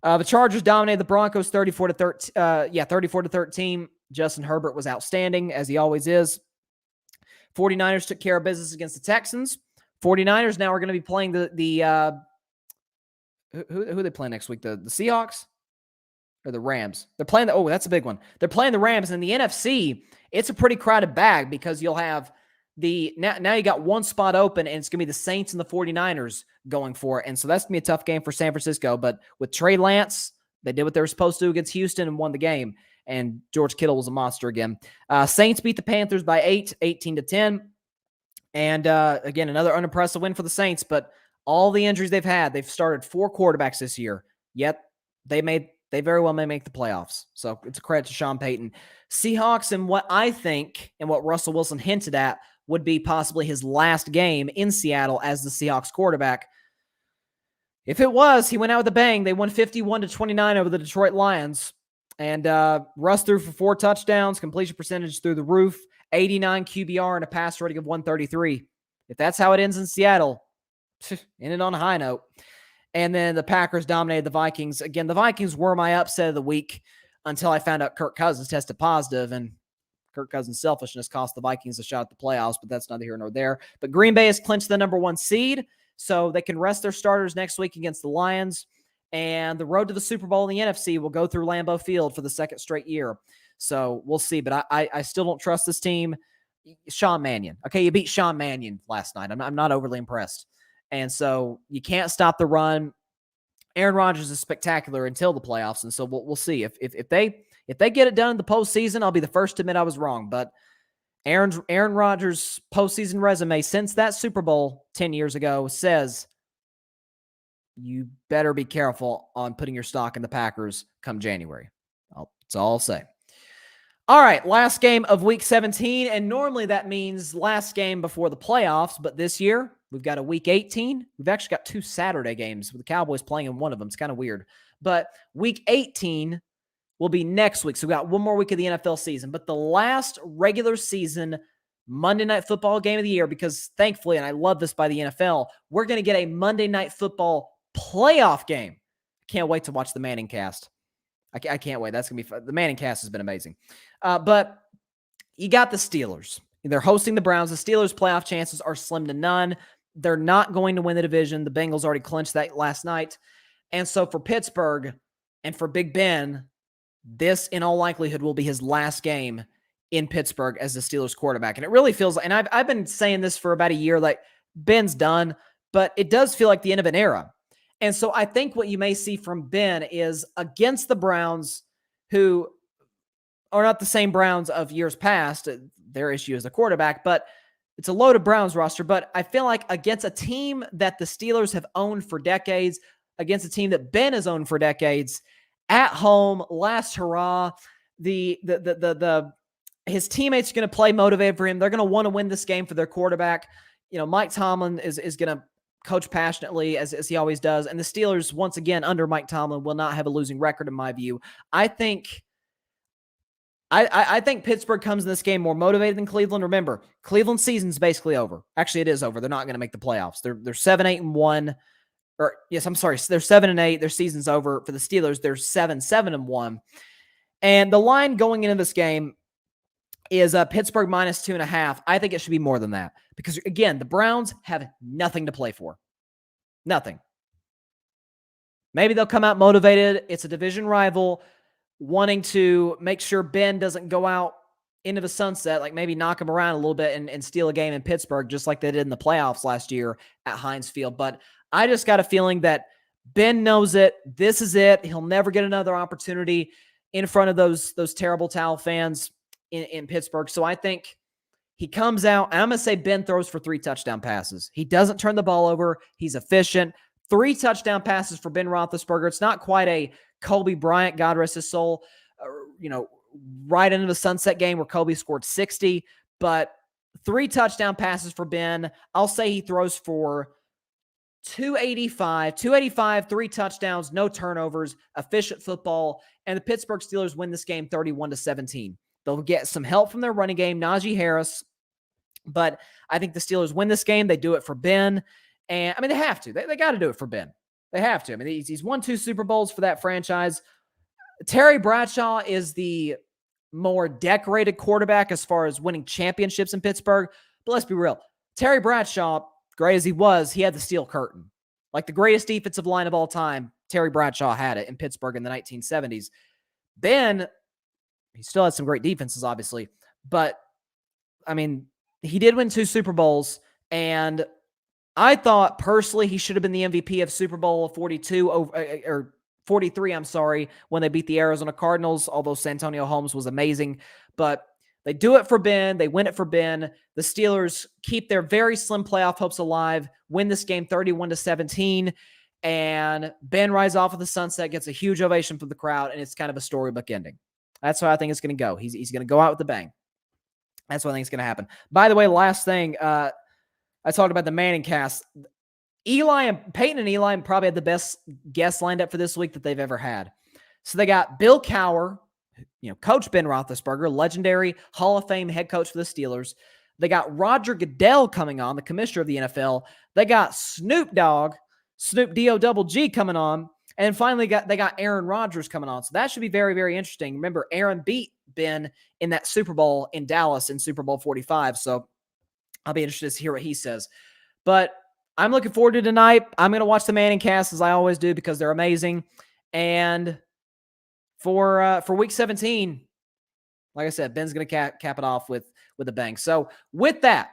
The Chargers dominated the Broncos 34-13. Justin Herbert was outstanding, as he always is. 49ers took care of business against the Texans. 49ers now are going to be playing who are they playing next week? The Seahawks or the Rams? They're playing that's a big one. They're playing the Rams. And in the NFC, it's a pretty crowded bag because you'll have now you got one spot open, and it's going to be the Saints and the 49ers going for it. And so that's going to be a tough game for San Francisco. But with Trey Lance, they did what they were supposed to do against Houston and won the game. And George Kittle was a monster again. Saints beat the Panthers by 18-10. And again, another unimpressive win for the Saints. But all the injuries they've had, they've started 4 quarterbacks this year. Yet they very well may make the playoffs. So it's a credit to Sean Payton. Seahawks, and what I think and what Russell Wilson hinted at would be possibly his last game in Seattle as the Seahawks quarterback. If it was, he went out with a bang. They won 51-29 over the Detroit Lions. And Russ threw for 4 touchdowns, completion percentage through the roof, 89 QBR, and a pass rating of 133. If that's how it ends in Seattle, end it on a high note. And then the Packers dominated the Vikings. Again, the Vikings were my upset of the week until I found out Kirk Cousins tested positive, and Kirk Cousins' selfishness cost the Vikings a shot at the playoffs, but that's neither here nor there. But Green Bay has clinched the number 1 seed, so they can rest their starters next week against the Lions. And the road to the Super Bowl in the NFC will go through Lambeau Field for the 2nd straight year. So we'll see. But I still don't trust this team. Sean Mannion. Okay, you beat Sean Mannion last night. I'm not overly impressed. And so you can't stop the run. Aaron Rodgers is spectacular until the playoffs. And so we'll see. If they get it done in the postseason, I'll be the first to admit I was wrong. But Aaron Rodgers' postseason resume since that Super Bowl 10 years ago says you better be careful on putting your stock in the Packers come January. That's all I'll say. All right, last game of Week 17, and normally that means last game before the playoffs, but this year we've got a Week 18. We've actually got 2 Saturday games with the Cowboys playing in one of them. It's kind of weird. But Week 18 will be next week, so we've got one more week of the NFL season. But the last regular season Monday Night Football game of the year, because thankfully, and I love this by the NFL, we're going to get a Monday Night Football playoff game. Can't wait to watch the Manning cast. I can't wait. That's going to be fun. The Manning cast has been amazing. But you got the Steelers. They're hosting the Browns. The Steelers' playoff chances are slim to none. They're not going to win the division. The Bengals already clinched that last night. And so for Pittsburgh and for Big Ben, this in all likelihood will be his last game in Pittsburgh as the Steelers quarterback. And it really feels like, and I've been saying this for about a year, like Ben's done, but it does feel like the end of an era. And so I think what you may see from Ben is against the Browns, who are not the same Browns of years past. Their issue is the quarterback, but it's a loaded Browns roster. But I feel like against a team that the Steelers have owned for decades, against a team that Ben has owned for decades, at home, last hurrah, his teammates are going to play motivated for him. They're going to want to win this game for their quarterback. Mike Tomlin is going to coach passionately as he always does. And the Steelers, once again, under Mike Tomlin, will not have a losing record in my view. I think Pittsburgh comes in this game more motivated than Cleveland. Remember, Cleveland's season's basically over. Actually, it is over. They're not going to make the playoffs. They're 7-8-1. Or yes, I'm sorry. They're 7-8. Their season's over. For the Steelers, they're 7-7-1. And the line going into this game is Pittsburgh minus 2.5. I think it should be more than that because, again, the Browns have nothing to play for. Nothing. Maybe they'll come out motivated. It's a division rival, wanting to make sure Ben doesn't go out into the sunset, like maybe knock him around a little bit and steal a game in Pittsburgh, just like they did in the playoffs last year at Heinz Field. But I just got a feeling that Ben knows it. This is it. He'll never get another opportunity in front of those terrible Towel fans in Pittsburgh. So I think he comes out, and I'm going to say Ben throws for 3 touchdown passes. He doesn't turn the ball over. He's efficient. 3 touchdown passes for Ben Roethlisberger. It's not quite a Kobe Bryant, God rest his soul, right into the sunset game where Kobe scored 60, but 3 touchdown passes for Ben. I'll say he throws for 285, 3 touchdowns, no turnovers, efficient football, and the Pittsburgh Steelers win this game 31-17. They'll get some help from their running game, Najee Harris, but I think the Steelers win this game. They do it for Ben, and I mean, they have to. They got to do it for Ben. They have to. I mean, he's won 2 Super Bowls for that franchise. Terry Bradshaw is the more decorated quarterback as far as winning championships in Pittsburgh. But let's be real. Terry Bradshaw, great as he was, he had the steel curtain. Like the greatest defensive line of all time, Terry Bradshaw had it in Pittsburgh in the 1970s. Ben, he still had some great defenses, obviously. But, I mean, he did win 2 Super Bowls, and I thought personally he should have been the MVP of Super Bowl 42 or 43, I'm sorry, when they beat the Arizona Cardinals, although Santonio Holmes was amazing. But they do it for Ben. They win it for Ben. The Steelers keep their very slim playoff hopes alive, win this game 31-17, and Ben rides off of the sunset, gets a huge ovation from the crowd, and it's kind of a storybook ending. That's how I think it's going to go. He's going to go out with a bang. That's what I think is going to happen. By the way, last thing, I talked about the Manning cast. Peyton and Eli probably had the best guests lined up for this week that they've ever had. So they got Bill Cowher, Coach Ben Roethlisberger, legendary Hall of Fame head coach for the Steelers. They got Roger Goodell coming on, the commissioner of the NFL. They got Snoop Dogg, Snoop D-O-double-G coming on. And finally, they got Aaron Rodgers coming on. So that should be very, very interesting. Remember, Aaron beat Ben in that Super Bowl in Dallas in Super Bowl 45. So I'll be interested to hear what he says. But I'm looking forward to tonight. I'm going to watch the Manning cast as I always do because they're amazing. And for Week 17, like I said, Ben's going to cap it off with a bang. So with that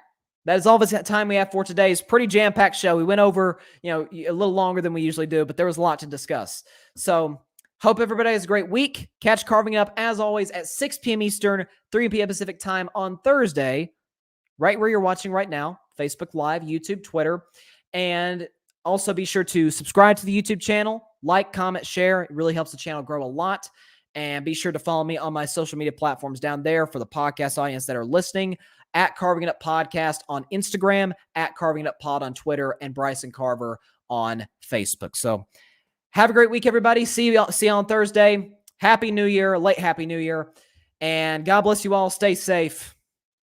is all the time we have for today's pretty jam-packed show. We went over, a little longer than we usually do, but there was a lot to discuss. So hope everybody has a great week. Catch Carving Up, as always, at 6 p.m. Eastern, 3 p.m. Pacific time on Thursday, right where you're watching right now, Facebook Live, YouTube, Twitter. And also be sure to subscribe to the YouTube channel, like, comment, share. It really helps the channel grow a lot. And be sure to follow me on my social media platforms down there for the podcast audience that are listening, at Carving It Up Podcast on Instagram, at Carving It Up Pod on Twitter, and Bryson Carver on Facebook. So have a great week, everybody. See you on Thursday. Happy New Year, late Happy New Year. And God bless you all. Stay safe.